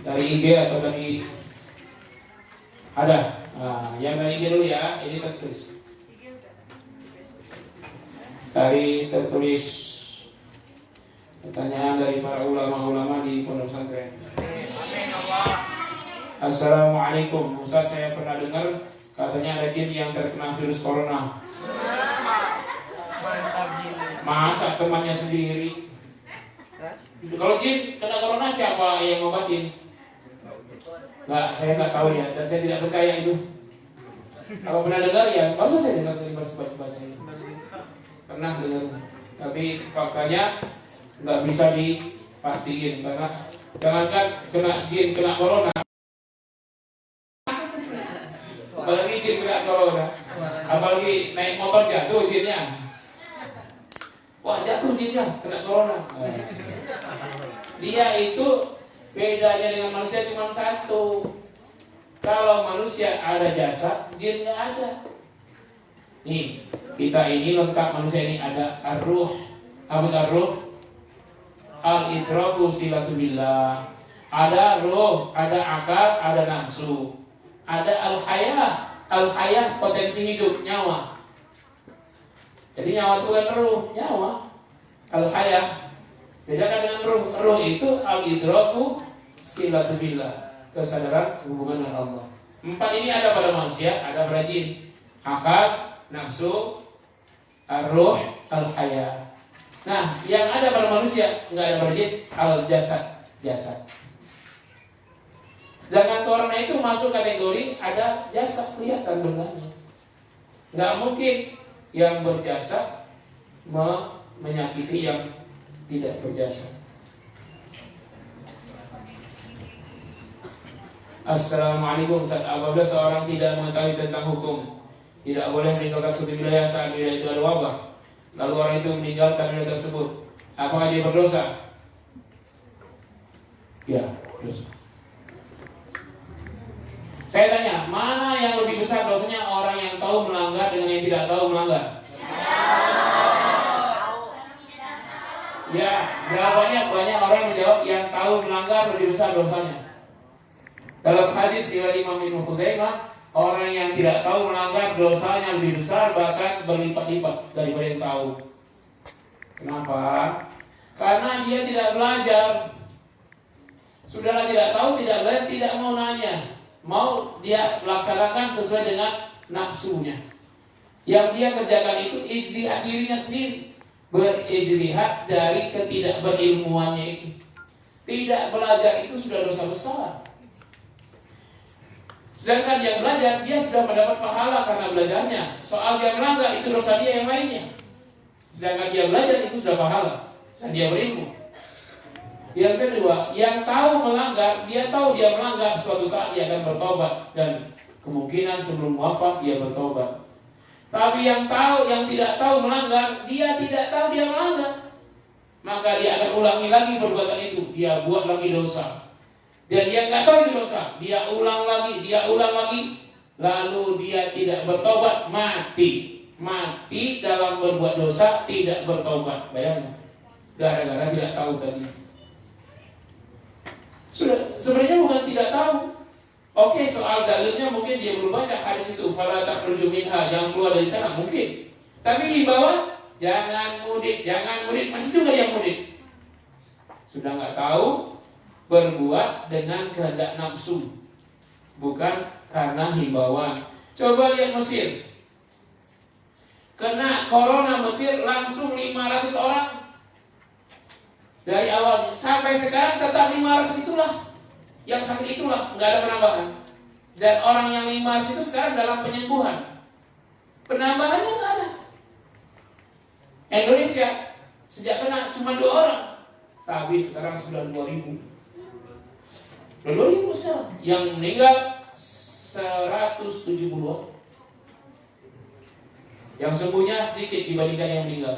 Speaker 3: IG atau dari ada? Yang dari IG dulu ya. Ini tertulis. Pertanyaan dari para ulama-ulama di pondok pesantren. Assalamualaikum, Ustaz, saya pernah dengar katanya ada jin yang terkena virus corona. Masa temannya sendiri? Kalau jin kena corona siapa yang ngobatin? Nggak, saya nggak tahu ya, dan saya tidak percaya itu. Kalau pernah dengar ya, nggak usah saya dengar dari baca-baca ini. Pernah dengar, tapi faktanya nggak bisa dipastiin karena jangankan kena jin kena corona, apalagi jin kena corona, apalagi naik motor jatuh jinnya, wah jatuh jinnya kena corona. Dia itu bedanya dengan manusia cuma satu. Kalau manusia ada jasad, jin nggak ada. Nih, kita ini lengkap, manusia ini ada ar-ruh. Apa itu ar-ruh? Al-idraku silatu billah. Ada ruh, ada akal, ada nafsu. Ada al-hayah. Al-hayah potensi hidup, nyawa. Jadi nyawa itu kan ruh, nyawa. Al-hayah. Bedakan dengan ruh. Ruh itu al-idraku silatu billah, kesadaran hubungan dengan Allah. 4 ini ada pada manusia, ada pada jin. Akal, nafsu, ar-ruh, al-hayah. Nah, yang ada pada manusia nggak ada pada jin, al-jasad, jasad. Sedangkan corona itu masuk kategori ada jasad, kelihatan bendanya. Nggak mungkin yang berjasad menyakiti yang tidak berjasad. Assalamualaikum Ustaz, apabila seorang tidak mengetahui tentang hukum, tidak boleh meninggalkan suatu wilayah saat wilayah itu ada wabah, lalu orang itu meninggalkan wilayah tersebut, apakah dia berdosa? Ya, dosa. Saya tanya, mana yang lebih besar dosanya, orang yang tahu melanggar dengan yang tidak tahu melanggar? Ya, jawabannya banyak orang menjawab yang tahu melanggar lebih besar dosanya. Dalam hadis riwayat Imam Ibnu Khuzaimah, orang yang tidak tahu melanggar dosanya lebih besar, bahkan berlipat-lipat daripada yang tahu. Kenapa? Karena dia tidak belajar. Sudahlah tidak tahu, tidak belajar, tidak mau nanya. Mau dia laksanakan sesuai dengan nafsunya. Yang dia kerjakan itu ijtihad dirinya sendiri. Berijtihad dari ketidakberilmuannya itu. Tidak belajar itu sudah dosa besar. Sedangkan yang belajar, dia sudah mendapat pahala karena belajarnya. Soal dia melanggar, itu dosa dia yang lainnya. Sedangkan dia belajar, itu sudah pahala. Dan dia berilmu. Yang kedua, yang tahu melanggar, dia tahu dia melanggar, suatu saat dia akan bertobat. Dan kemungkinan sebelum wafat, dia bertobat. Tapi yang tahu, yang tidak tahu melanggar, dia tidak tahu dia melanggar. Maka dia akan ulangi lagi perbuatan itu. Dia buat lagi dosa. Dan dia nggak tahu itu dosa, dia ulang lagi, lalu dia tidak bertobat, mati dalam berbuat dosa, tidak bertobat. Bayangkan, gara-gara tidak tahu tadi. Sudah, sebenarnya bukan tidak tahu. Oke, soal dalilnya mungkin dia belum baca hadis itu, fala takhruju minha, jangan keluar dari sana, mungkin. Tapi himbauan, jangan mudik, masih juga yang mudik. Sudah nggak tahu, berbuat dengan kehendak nafsu, bukan karena himbauan. Coba lihat Mesir, kena corona Mesir langsung 500 orang. Dari awalnya sampai sekarang tetap 500 itulah yang sakit, itulah, nggak ada penambahan. Dan orang yang 500 itu sekarang dalam penyembuhan, penambahannya nggak ada. Indonesia sejak kena cuma 2 orang, tapi sekarang sudah 2.000. 2.000 sekarang. Yang meninggal 170 orang. Yang sembuhnya sedikit dibandingkan yang meninggal.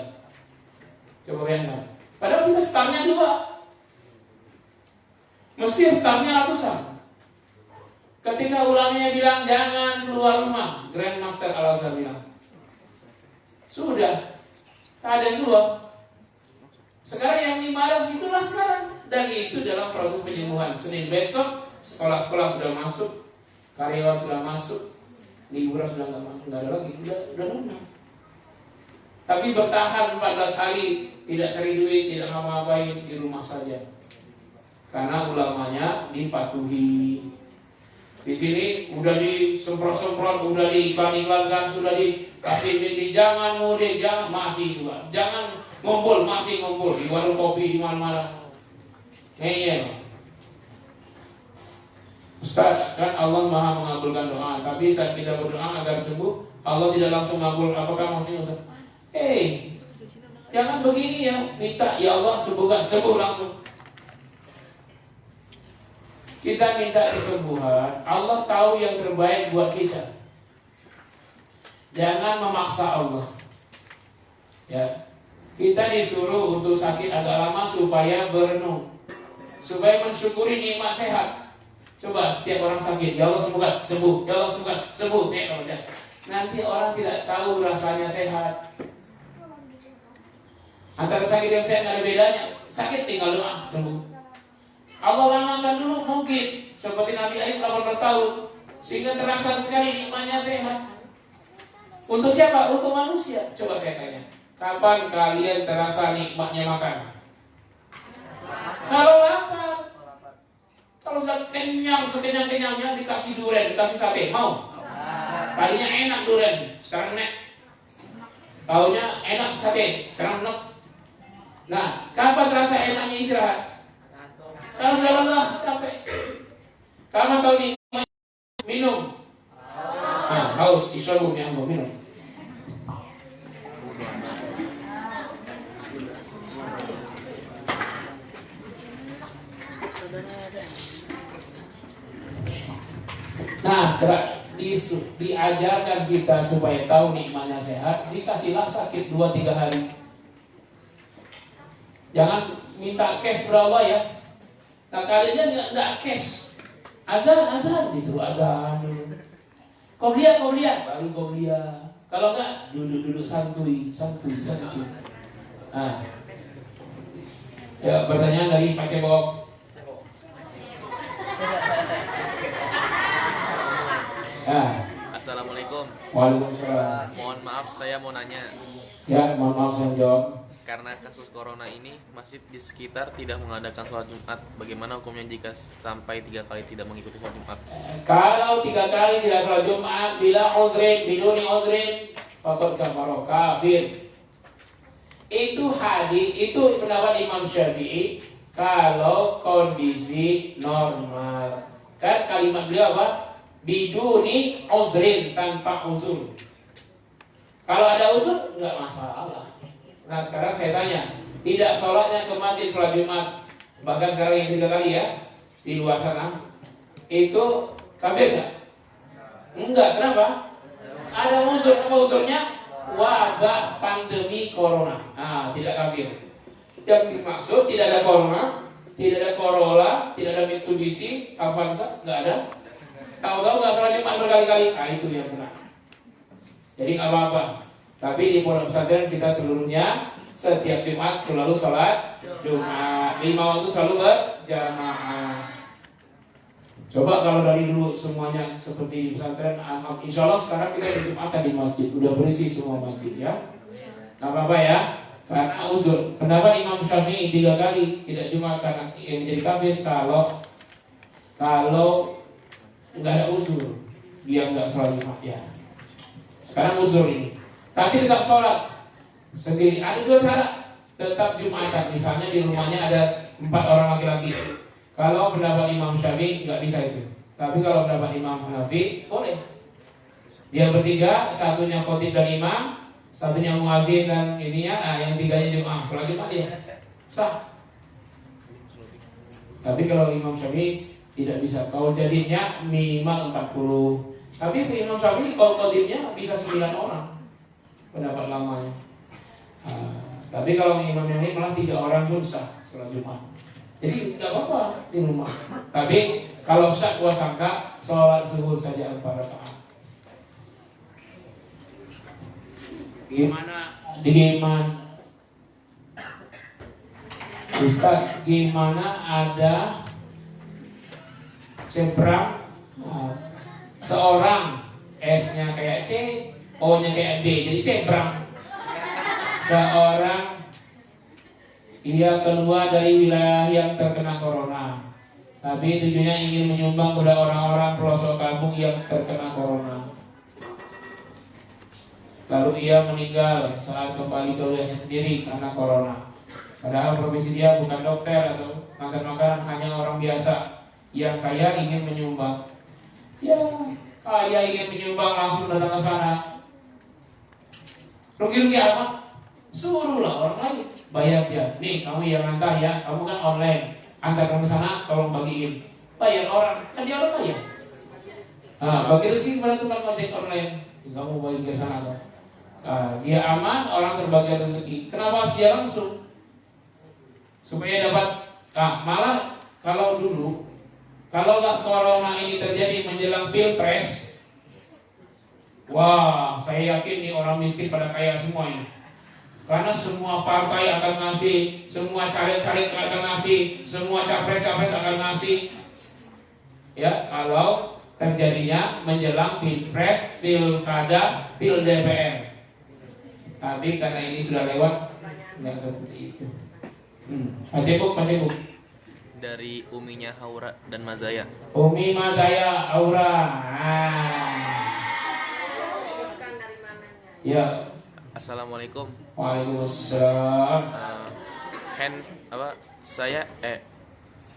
Speaker 3: Coba bayangkan. Padahal kita startnya 2. Mesir startnya ratusan. Ketika ulamanya bilang jangan keluar rumah, Grandmaster Al-Azhar bilang, sudah, tak ada yang keluar. Sekarang yang 500 itulah sekarang. Dan itu dalam proses penyembuhan. Senin besok sekolah-sekolah sudah masuk, karyawan sudah masuk, liburan sudah nggak ada lagi, udah normal. Tapi bertahan 14 hari, tidak cari duit, tidak ngapa-ngapain, di rumah saja. Karena ulamanya dipatuhi. Di sini udah disemprot-semprot, udah diiklan-iklankan, sudah dikasih ini, jangan mudik, jangan, masih juga. Jangan ngumpul, masih ngumpul di warung kopi, di mana-mana. Iya. Ustaz, kan Allah Maha mengabulkan doa, tapi saat kita berdoa agar sembuh, Allah tidak langsung mengabul. Apakah maksudnya Ustaz? Jangan begini ya, minta ya Allah sembuhkan, sembuh langsung. Kita minta kesembuhan, Allah tahu yang terbaik buat kita. Jangan memaksa Allah. Ya, kita disuruh untuk sakit agak lama supaya berenung, supaya mensyukuri nikmat sehat. Coba setiap orang sakit, ya Allah sembuhkan, sembuh, ya Allah sembuhkan, sembuh. Nanti orang tidak tahu rasanya sehat. Antara sakit dan sehat nggak ada bedanya. Sakit tinggal doa, sembuh. Allah lamakan dulu mungkin seperti Nabi Ayub 18 tahun sehingga terasa sekali nikmatnya sehat. Untuk siapa? Untuk manusia. Coba saya tanya, kapan kalian terasa nikmatnya makan? Kalau lapar. Kalau sudah kenyang, sekenyang-kenyangnya dikasih durian, dikasih sate, mau? Tadinya enak durian, sekarang nek. Taunya enak sate, sekarang nek. Nah, kapan terasa enaknya istirahat? Kalau sudah lelah, capek. Kapan tahu nih minum? Nah, haus, isyarum yang mau minum. Nah, diajarkan kita supaya tahu nikmatnya sehat, dikasihlah sakit 2-3 hari. Jangan minta cash berapa ya. Nah kalian nggak cash, azan disuruh azan dulu. Qobliyah baru qobliyah. Kalau nggak duduk santuy. Nah, ya pertanyaan dari Pak Cebok.
Speaker 4: Assalamualaikum.
Speaker 3: Waalaikumsalam.
Speaker 4: Mohon maaf, saya mau nanya.
Speaker 3: Ya, mohon maaf saya jawab.
Speaker 4: Karena kasus corona ini, masjid di sekitar tidak mengadakan sholat Jumat. Bagaimana hukumnya jika sampai 3 kali tidak mengikuti sholat Jumat?
Speaker 3: Kalau 3 kali tidak sholat Jumat, bila uzrin, biduni uzrin, faqad kafara, kafir. Itu hadis, itu pendapat Imam Syafi'i. Kalau kondisi normal, kan kalimat beliau apa? Biduni uzrin, tanpa uzur. Kalau ada uzur, nggak masalah. Nah sekarang saya tanya, tidak sholatnya ke masjid sholat Jumat, bahkan sekarang yang 3 kali ya di luar sana, itu kafir nggak? Enggak, kenapa? Ada uzur. Apa uzurnya? Wabah pandemi corona. Nah, tidak kafir. Yang dimaksud tidak ada corona, tidak ada Corolla, tidak ada Mitsubishi, Avanza, nggak ada. Tahu-tahu nggak sholat Jumat berkali-kali, nah itu yang benar. Jadi nggak apa-apa. Tapi di pondok pesantren kita seluruhnya setiap Jumat selalu sholat Jumat, 5 waktu selalu berjamaah. Coba kalau dari dulu semuanya seperti di pesantren, insya Allah sekarang kita di Jumatan di masjid, udah berisi semua masjid ya. Nggak apa-apa ya, karena uzur. Pendapat Imam Syafi'i 3 kali tidak Jumat karena yang menjadi kafir kalau nggak ada uzur, dia nggak sholat Jumat ya. Sekarang uzur ini. Tapi tetap sholat sendiri. Ada 2 cara. Tetap Jumatan. Misalnya di rumahnya ada 4 orang laki-laki. Kalau pendapat Imam Syafi'i nggak bisa itu. Tapi kalau pendapat Imam Hanafi boleh. Dia bertiga, satunya khotib dan imam, satunya muazin dan ininya, yang 3-nya Jumat. Sholat Jumat dia sah. Tapi kalau Imam Syafi'i tidak bisa. Kalau jadinya minimal 40. Tapi Imam Syafi'i kalau khotibnya bisa 9 orang. Pendapat lamanya. Tapi kalau imam yang ini malah 3 orang pun sah sholat Jumat. Jadi nggak apa-apa di rumah. Tapi kalau syak wasangka sholat zuhur saja 4 rakaat. Gimana Ustaz, gimana ada seberang seorang S-nya kayak C, O-nya kayak D, jadi seberang. seorang ia keluar dari wilayah yang terkena corona, tapi tujuannya ingin menyumbang kepada orang-orang pelosok kampung yang terkena corona. Lalu ia meninggal saat kembali ke wilayahnya sendiri karena corona. Padahal profesi dia bukan dokter atau makan-makanan, hanya orang biasa yang kaya ingin menyumbang. Ya, kaya ingin menyumbang langsung datang ke sana. Rugi-rugi apa? Suruhlah orang lain bayar dia. Nih kamu yang antar ya, kamu kan online, antarkan ke sana, tolong bagiin. Bayar orang, kan dia orang kaya. Bagi rezeki kepada tukang ojek online. Kamu bagi ke sana kan? Dia aman, orang terbagi rezeki. Kenapa harus dia langsung? Supaya dapat. Malah kalau dulu, kalaulah corona ini terjadi menjelang pilpres, wah, saya yakin nih orang miskin pada kaya semua ini. Karena semua partai akan ngasih, semua caleg-caleg akan ngasih, semua capres-capres akan ngasih. Ya, kalau terjadinya menjelang pilpres, pilkada, pil DPR. Tapi karena ini sudah lewat, nggak seperti itu. Pak Cebuk.
Speaker 4: Dari Uminya Haura dan Mazaya.
Speaker 3: Umi Mazaya Aura.
Speaker 2: Sebutkan dari mananya.
Speaker 3: Ya.
Speaker 4: Assalamualaikum.
Speaker 3: Waalaikumsalam.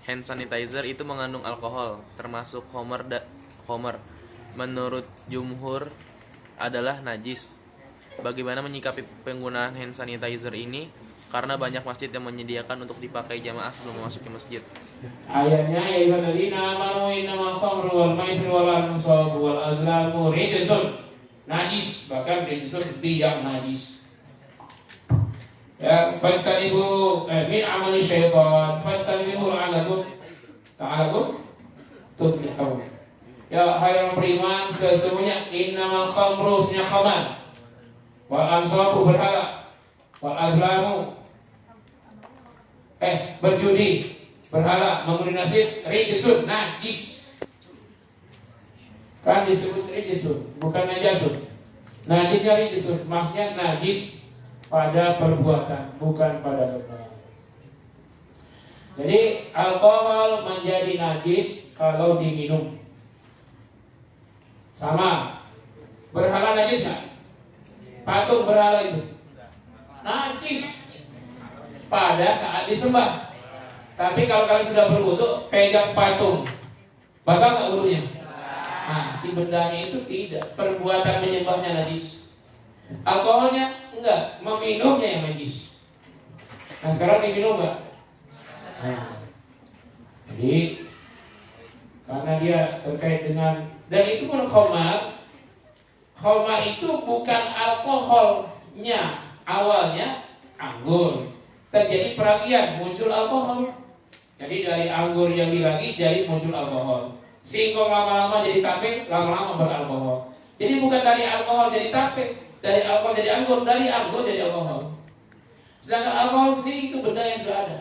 Speaker 4: Hand sanitizer itu mengandung alkohol, termasuk homer. Menurut jumhur adalah najis. Bagaimana menyikapi penggunaan hand sanitizer ini? Karena banyak masjid yang menyediakan untuk dipakai jamaah sebelum memasuki masjid.
Speaker 3: Ayatnya ya ayyuhalladzina amanu innamal khamru wal maisir wal ansabu wal azlamu rijsun. Najis, bahkan rijsun yang najis. Ya, fastanibu min amali syaitan, fastanibu la'alakum ta'alakum tuflihun. Ya, hai orang beriman, sesungguhnya innamal khamru, sesungguhnya khamar, wal ansabu berhala, wal azlamu berjudi, berhala, mengundi nasib, rijsun, najis. Kan disebut rijsun, bukan najasun. Najisnya rijsun, maksudnya najis pada perbuatan, bukan pada benda. Jadi alkohol menjadi najis kalau diminum. Sama. Berhala najis nggak? Patung berhala itu najis pada saat disembah. Tapi kalau kalian sudah berwudu, pegang patung, batal nggak wudunya? Nah, si bendanya itu tidak. Perbuatan menyembahnya najis. Alkoholnya enggak, meminumnya yang najis. Nah sekarang diminum nggak? Nah, jadi karena dia terkait dengan, dan itu pun khamar. Khamar itu bukan alkoholnya, awalnya anggur. Terjadi peragian, muncul alkohol. Jadi dari anggur yang diragi jadi muncul alkohol. Singkong lama-lama jadi tape, lama-lama beralkohol. Jadi bukan dari alkohol jadi tape, dari alkohol jadi anggur, dari anggur jadi alkohol. Sedangkan alkohol sendiri itu benda yang sudah ada.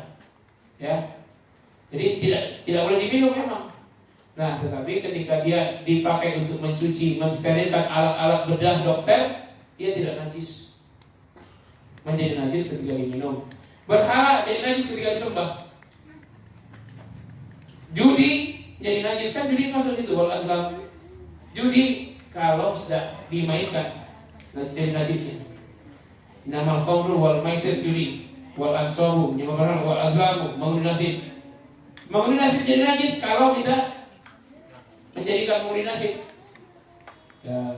Speaker 3: Ya. Jadi tidak boleh diminum memang. Nah, tetapi ketika dia dipakai untuk mencuci, mensterilkan alat-alat bedah dokter, dia tidak najis. Menjadi najis ketika diminum. Berhala jadi najis ketika disembah. Judi jadi najis, kan judi masuk itu wal azlam. Judi kalau sudah dimainkan jadi najisnya. Innamal khamru wal maisir judi wal ansabu menyebabkan wal azlamu mengundi nasib. Mengundi nasib jadi najis kalau kita menjadikan mengundi nasib. Ya,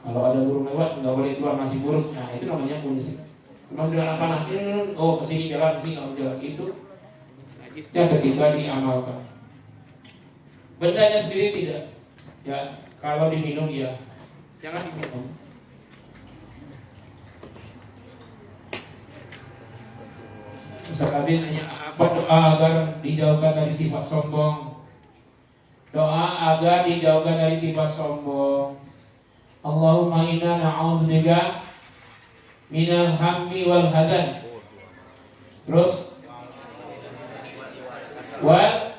Speaker 3: kalau ada burung lewat nggak boleh keluar nasi buruk. Nah itu namanya mengundi nasib. Maksud dengan apa? Oh kesini jalan, kesini nggak jalan itu najisnya ketika diamalkan. Bendanya sendiri tidak. Ya, kalau diminum ya jangan diminum. Ustaz Abis nanya apa doa agar dijauhkan dari sifat sombong? Doa agar dijauhkan dari sifat sombong. Allahumma inna na'udzubika minal hammi wal hazan. Terus wal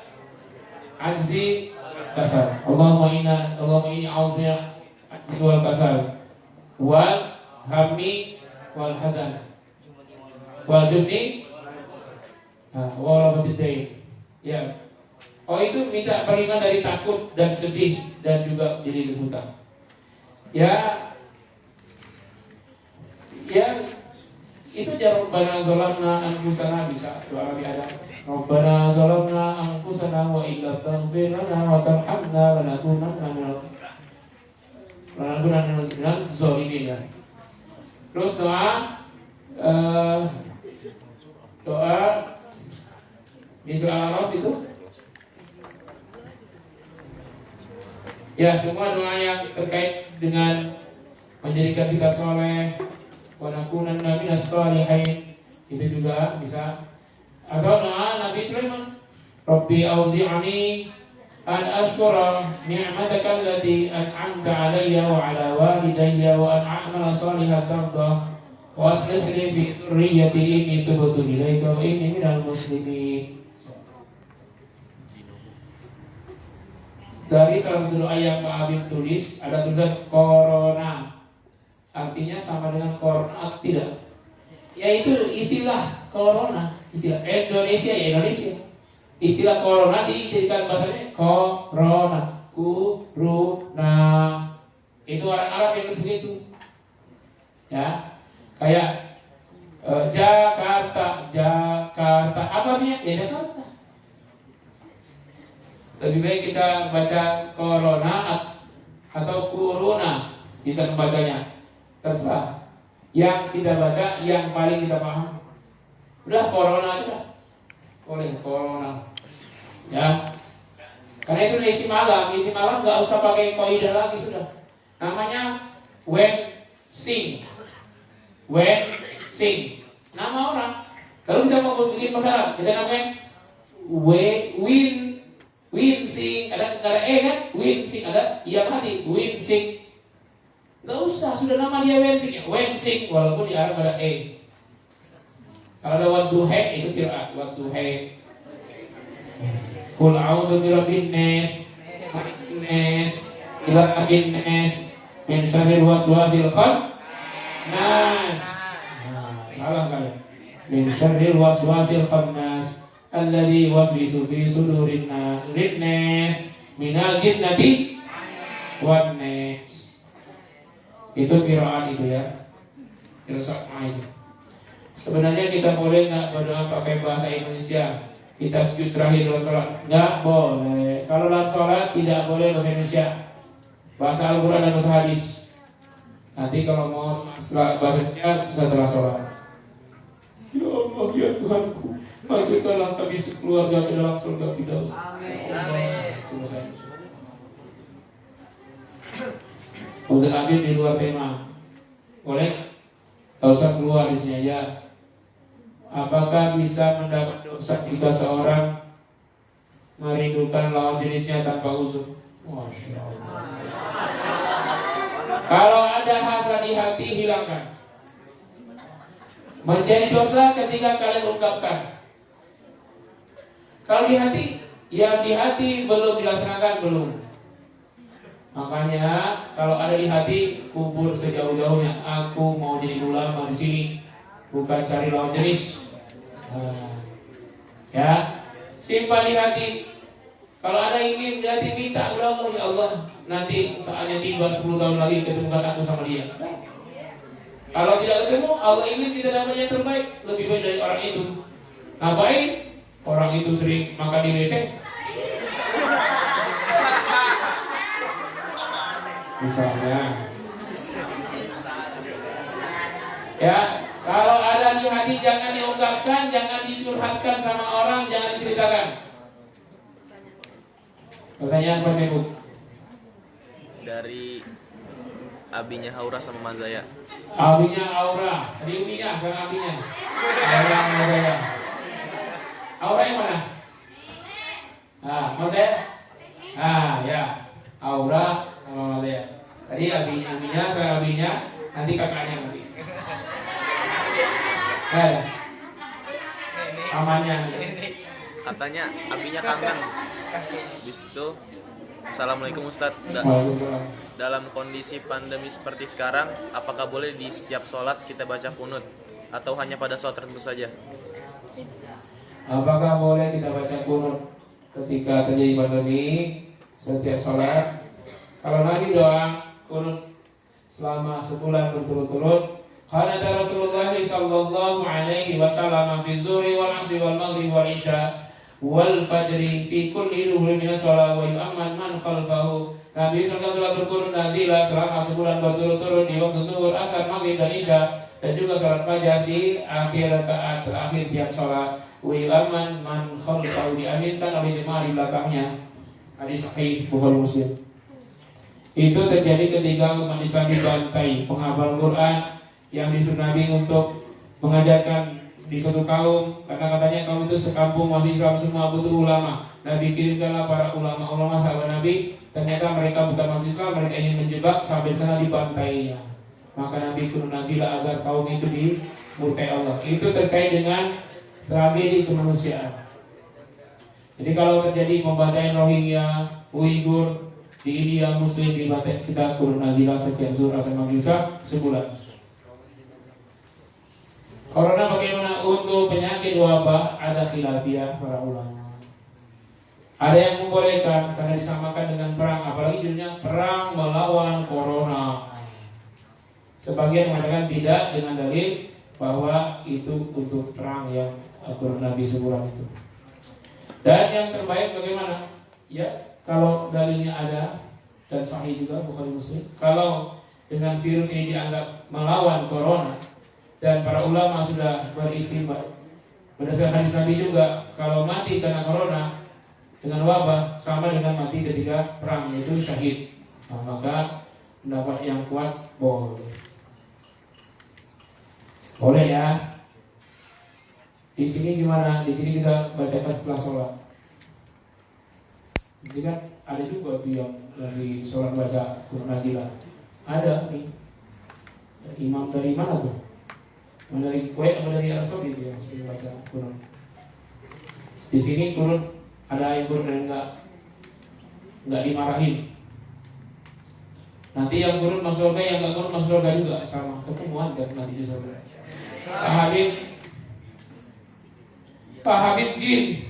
Speaker 3: ajzi kasal. Allahumma inni a'udzubika ajzi wal kasal wal hammi wal hazan. wal jubni wal batidai. Ya. Oh itu minta perlindungan dari takut dan sedih dan juga jadi hutang. Ya itu jangan Rabbana zalamna anfusana bisa doa Nabi Adam. Rabbana zalamna anfusana wa illam taghfir lana wa tarhamna lanakunanna minal zalimin. Terus doa di surah Al-Araf itu ya semua doa yang terkait dengan menjadikan kita soleh wa nakunanna minas shalihin itu juga bisa. Atau doa Nabi Sulaiman, Rabbi auzi'ani an ashkura ni'mataka allati an'amta 'alayya wa 'ala walidayya wa an a'mala shalihan tardah wa aslih li fi dhurriyyati inni tubtu ilaika wa inni minal muslimin. Dari salah satu doa yang Pak Habib tulis ada tulisan corona. Artinya sama dengan corona tidak? Yaitu istilah corona, istilah Indonesia ya Indonesia. Istilah corona dijadikan bahasanya corona, kuruna. Itu orang Arab yang begitu. Ya, kayak Jakarta. Apa artinya? Ya Jakarta. Lebih baik kita baca corona atau kuruna, bisa membacanya. Terserah. Yang kita baca yang paling kita paham. Udah corona aja. Boleh corona. Ya. Karena itu isi malam nggak usah pakai kaidah lagi sudah. Namanya sing. Nama orang. Kalau kita mau bikin masalah, kita namanya sing. Ada kan? Sing ada yang mati. Sing. Gak usah, sudah nama dia Wensing, walaupun di Arab ada E. Kalau ada wadduhe, itu kiraat wadduhe. Qul a'udzu birabbin nas, ilahin nas, min syarril waswasil khannas. Salah kali. Min syarril waswasil khannas, alladzi yuwaswisu fi sudurin nas, minal jinnati wan nas. Itu qiraat itu ya. Qiraat itu. Sebenarnya kita boleh nggak berdoa pakai bahasa Indonesia? Kita sujud terakhir dalam sholat nggak boleh. Kalau dalam sholat tidak boleh bahasa Indonesia, bahasa Al-Quran dan bahasa hadis. Nanti kalau mau setelah bahasanya setelah sholat. Ya Allah ya Tuhanku, masukkanlah kami sekeluarga ke dalam surga Firdaus. Amin. Ustaz Habib di luar tema. Boleh? Tak usah keluar di sini aja. Apakah bisa mendapat dosa jika seorang merindukan lawan jenisnya tanpa uzur? Masya Allah. Kalau ada hasad di hati, hilangkan. Menjadi dosa ketika kalian ungkapkan. Kalau di hati, yang di hati belum dilaksanakan belum. Makanya kalau ada di hati, kubur sejauh-jauhnya. Aku mau jadi ulama di sini, bukan cari lawan jenis. Ya, simpan di hati. Kalau ada ingin di hati, minta kepada Allah, ya Allah, nanti saatnya tiba 10 tahun lagi ketemukan aku sama dia. Kalau tidak ketemu, Allah ingin kita dapat yang terbaik, lebih baik dari orang itu. Ngapain? Orang itu sering makan di WC. Misalnya, ya, kalau ada di hati jangan diungkapkan, jangan dicurhatkan sama orang, jangan diceritakan. Pertanyaan Pak Sebut.
Speaker 4: Dari abinya Haura sama Mazaya.
Speaker 3: Abinya Aura, tadi uminya sama abinya. Aura Mazaya. Aura yang mana? Mazaya. Ya, Aura sama Mazaya. Tadi abinya sama abinya, nanti kakaknya nanti. Pamannya.
Speaker 4: Katanya abinya kangen. Habis itu, Assalamualaikum Ustadz. Dalam kondisi pandemi seperti sekarang, apakah boleh di setiap sholat kita baca kunut? atau hanya pada sholat tertentu saja?
Speaker 3: Apakah boleh kita baca kunut ketika terjadi pandemi setiap sholat? Kalau Nabi doa kunut selama sebulan berturut-turut, karena Rasulullah sallallahu alaihi wasallam fi zuhri wal asri wal maghrib wal isya wal fajri fi kulli dhuhrin min shalah wa yu'amman man khalfahu. Nabi sallallahu telah berkunut nazilah selama sebulan berturut-turut di waktu zuhur, asar, maghrib dan isya, dan juga salat fajar di akhir rakaat terakhir tiap salat. Wa yu'amman man khalfahu, diaminkan oleh jemaah di belakangnya. Hadis sahih Bukhari Muslim. Itu terjadi ketika umat Islam dibantai penghafal Quran yang disuruh Nabi untuk mengajarkan di suatu kaum, karena katanya kaum itu sekampung masih Islam semua butuh ulama. Nabi kirimkanlah para ulama sahabat Nabi. Ternyata mereka bukan masih Islam, mereka ingin menjebak, sampai sana dibantainya. Maka Nabi turun nazilah agar kaum itu dimurkai Allah. Itu terkait dengan tragedi kemanusiaan. Jadi kalau terjadi pembantaian Rohingya, Uighur di India, Muslim dibantai, kita turun nazilah setiap zuhur, asar, maghrib, isya sebulan. Corona bagaimana untuk penyakit wabah? Ada khilafiyah para ulama. Ada yang membolehkan karena disamakan dengan perang, apalagi judulnya perang melawan corona. Sebagian mengatakan tidak dengan dalil bahwa itu untuk perang yang Nabi sebulan itu. Dan yang terbaik bagaimana? Ya, kalau dalilnya ada dan sahih juga Bukhari Muslim. Kalau dengan virus ini dianggap melawan corona, dan para ulama sudah beristimbat berdasarkan hadis Nabi juga, kalau mati karena corona dengan wabah sama dengan mati ketika perang, yaitu syahid. Maka pendapat yang kuat boleh ya. Di sini gimana? Di sini kita bacakan setelah sholat. Jadi kan ada juga tuh yang lagi sholat baca Quran nazilah. Ada nih imam dari mana tuh? Dari Kuwait atau dari Arab Saudi dia mesti baca Quran. Di sini Quran ada ayat Quran yang enggak dimarahin. Nanti yang Quran masuk surga, yang enggak Quran masuk surga juga sama, ketemuan kan nanti di surga. Pak Habib jin.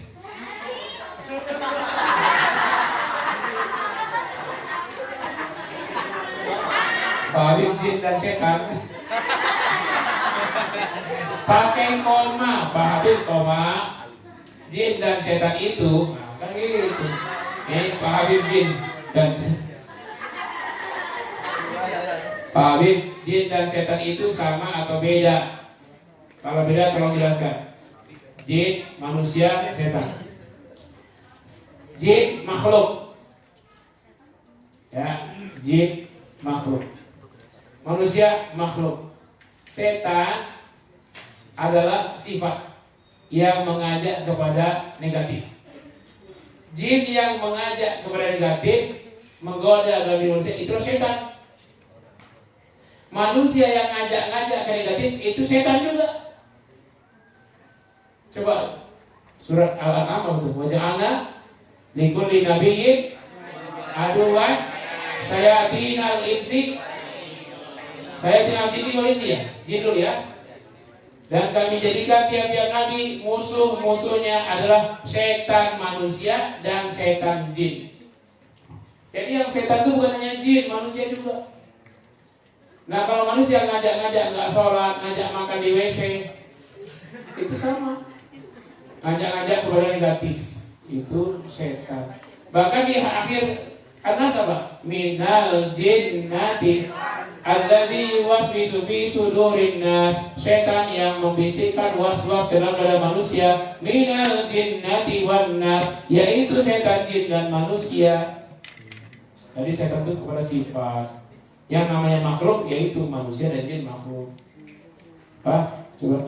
Speaker 3: Pak Habib jin dan setan. Pakai koma, Pak Habib koma, jin dan setan itu, kan gitu. Pak Habib jin dan Pak Habib jin dan setan itu sama atau beda? Kalau beda tolong jelaskan. Jin, manusia, setan. Jin makhluk, ya, jin makhluk. Manusia makhluk. Setan adalah sifat yang mengajak kepada negatif. Jin yang mengajak kepada negatif, menggoda dalam diri manusia, itu setan. Manusia yang ngajak-ngajak ke negatif, itu setan juga. Coba surat Al-An'am itu, waja'alna likulli nabiyyin aduwan syayatinal insi. Syayatinal jinni wal insi ya, jin dulu ya. Dan kami jadikan tiap-tiap nabi musuh-musuhnya adalah setan manusia dan setan jin. Jadi yang setan itu bukan hanya jin, manusia juga. Nah kalau manusia ngajak-ngajak nggak sholat, ngajak makan di WC, itu sama. Ngajak-ngajak kepada negatif, itu setan. Bahkan di akhir An-Nas apa? Minal jinnati alladzi yuwaswisu fi sudurin nas. Setan yang membisikkan was-was dalam dada manusia. Minal jinnati wan nas, yaitu setan jin dan manusia. Jadi setan itu kepada sifat. Yang namanya makhluk yaitu manusia dan jin makhluk. Pak, coba.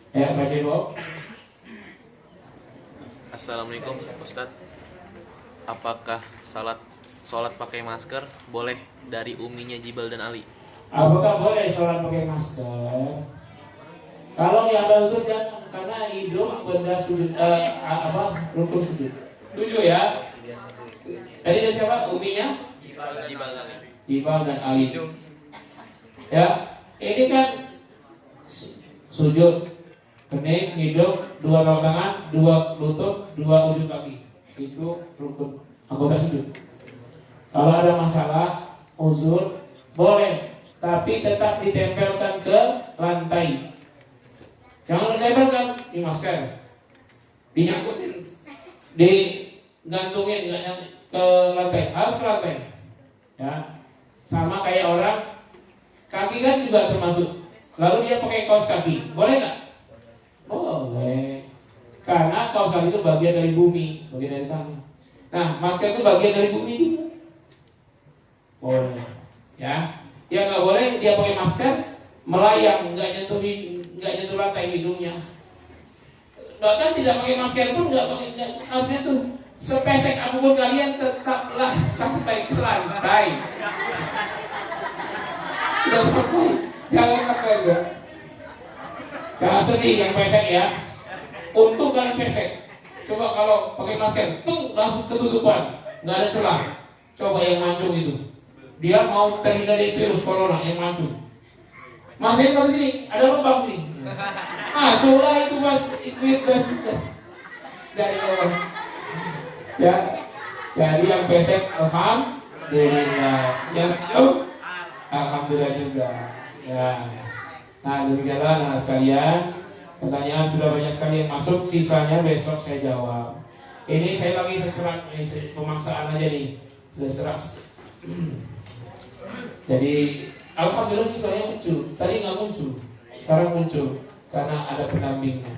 Speaker 3: Ya, baca Bob.
Speaker 4: Assalamualaikum Ustadz. Apakah sholat pakai masker boleh dari uminya Jibal dan Ali?
Speaker 3: Apakah boleh sholat pakai masker? Kalau yang ada sujud kan, karena hidung benda sujud rukun sujud. 7 ya. Tadi dari siapa? Uminya?
Speaker 4: Jibal dan Ali.
Speaker 3: Jibal dan Ali. Ya, ini kan sujud, kening, hidung, dua telapak tangan, dua lutut, dua ujung kaki. Itu rukun anggota sujud. Kalau ada masalah uzur boleh, tapi tetap ditempelkan ke lantai. Jangan ditempelkan di masker, dinyangkutin, digantungin ke lantai, harus lantai. Ya, sama kayak orang kaki kan juga termasuk. Lalu dia pakai kaos kaki, boleh nggak? Boleh, karena kaos kaki itu bagian dari bumi, bagian dari tanah. Nah, masker itu bagian dari bumi juga. Boleh, ya. Yang nggak boleh dia pakai masker melayang, nggak nyentuh lantai hidungnya. Bahkan tidak pakai masker pun nggak harusnya tuh sepesek apapun kalian tetaplah sampai ke lantai. Tidak sampai, jangan pakai ya. Jangan sedih yang pesek ya. Untung kalian pesek. Coba kalau pakai masker, tuh langsung ketutupan, nggak ada celah. Coba yang mancung itu, dia mau terhindar dari virus corona yang mancung. Masih di sini, ada lubang sih. Sulah itu mas dari bawah. Ya, jadi yang pesek alhamdulillah, yang alhamdulillah juga. Ya, nah demikianlah anak sekalian. Pertanyaan sudah banyak sekali yang masuk, sisanya besok saya jawab. Ini saya lagi seserang, ini pemaksaan aja nih, sudah serang. Jadi alhamdulillah ini soalnya muncul. Tadi nggak muncul, sekarang muncul karena ada pendampingnya.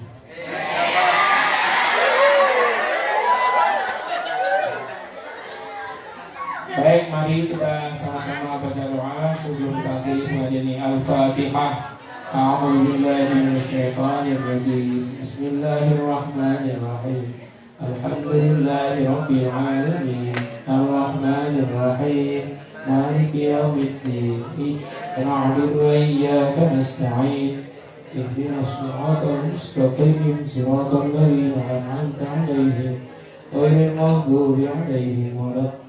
Speaker 3: Baik, mari kita sama-sama baca doa sebelum kita akhiri pengajian ini. Al-Fatihah. A'udzu billahi minasyaitonir rajim. Bismillahirrahmanirrahim. Alhamdulillahi rabbil alamin. Arrahmanir rahim. Maliki yaumiddin. Iyyaka na'budu wa iyyaka nasta'in. Ihdinas siratal mustaqim. Siratal ladzina an'amta 'alaihim ghairil maghdubi 'alaihim waladdallin.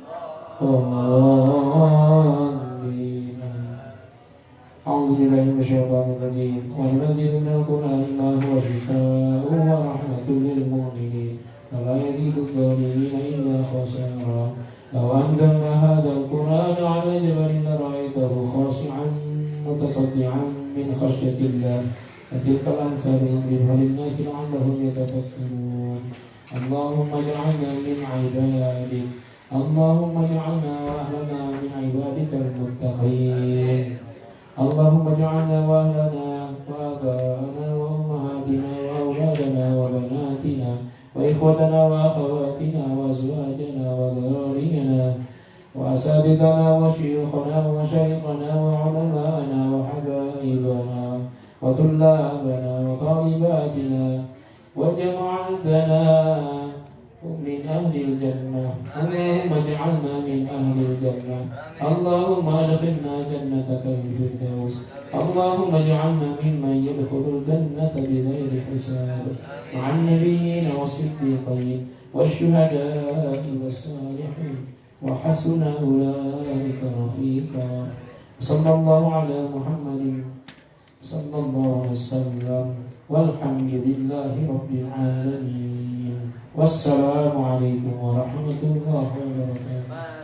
Speaker 3: أعوذ بالله من الشيطان الرجيم وننزل من القرآن ما هو شفاء ورحمة للمؤمنين ولا يزيد الظالمين إلا خسارا لو أنزلنا هذا القرآن على جبل لرأيته خاشعا متصدعا من خشية الله وتلك الأمثال نضربها للناس لعلهم يتفكرون اللهم اجعلنا من عبادك اللهم اجعلنا وأهلنا من عبادك المتقين اللهم اجعلنا واهلنا واباءنا وامهاتنا واولادنا وبناتنا واخوتنا واخواتنا وازواجنا وذرارينا واساتذتنا وشيوخنا ومشايخنا وعلماءنا وحبائبنا وطلابنا وطالباتنا وجماعتنا من أهل الجنة اللهم اجعلنا من أهل الجنة اللهم ادخلنا جنتك الفردوس اللهم اجعلنا ممن يدخل الجنة بغير حساب مع النبيين والصديقين والشهداء والصالحين وحسن أولئك رفيقا صلى الله على محمد صلى الله عليه وسلم والحمد لله رب العالمين. Wassalamualaikum warahmatullahi wabarakatuh.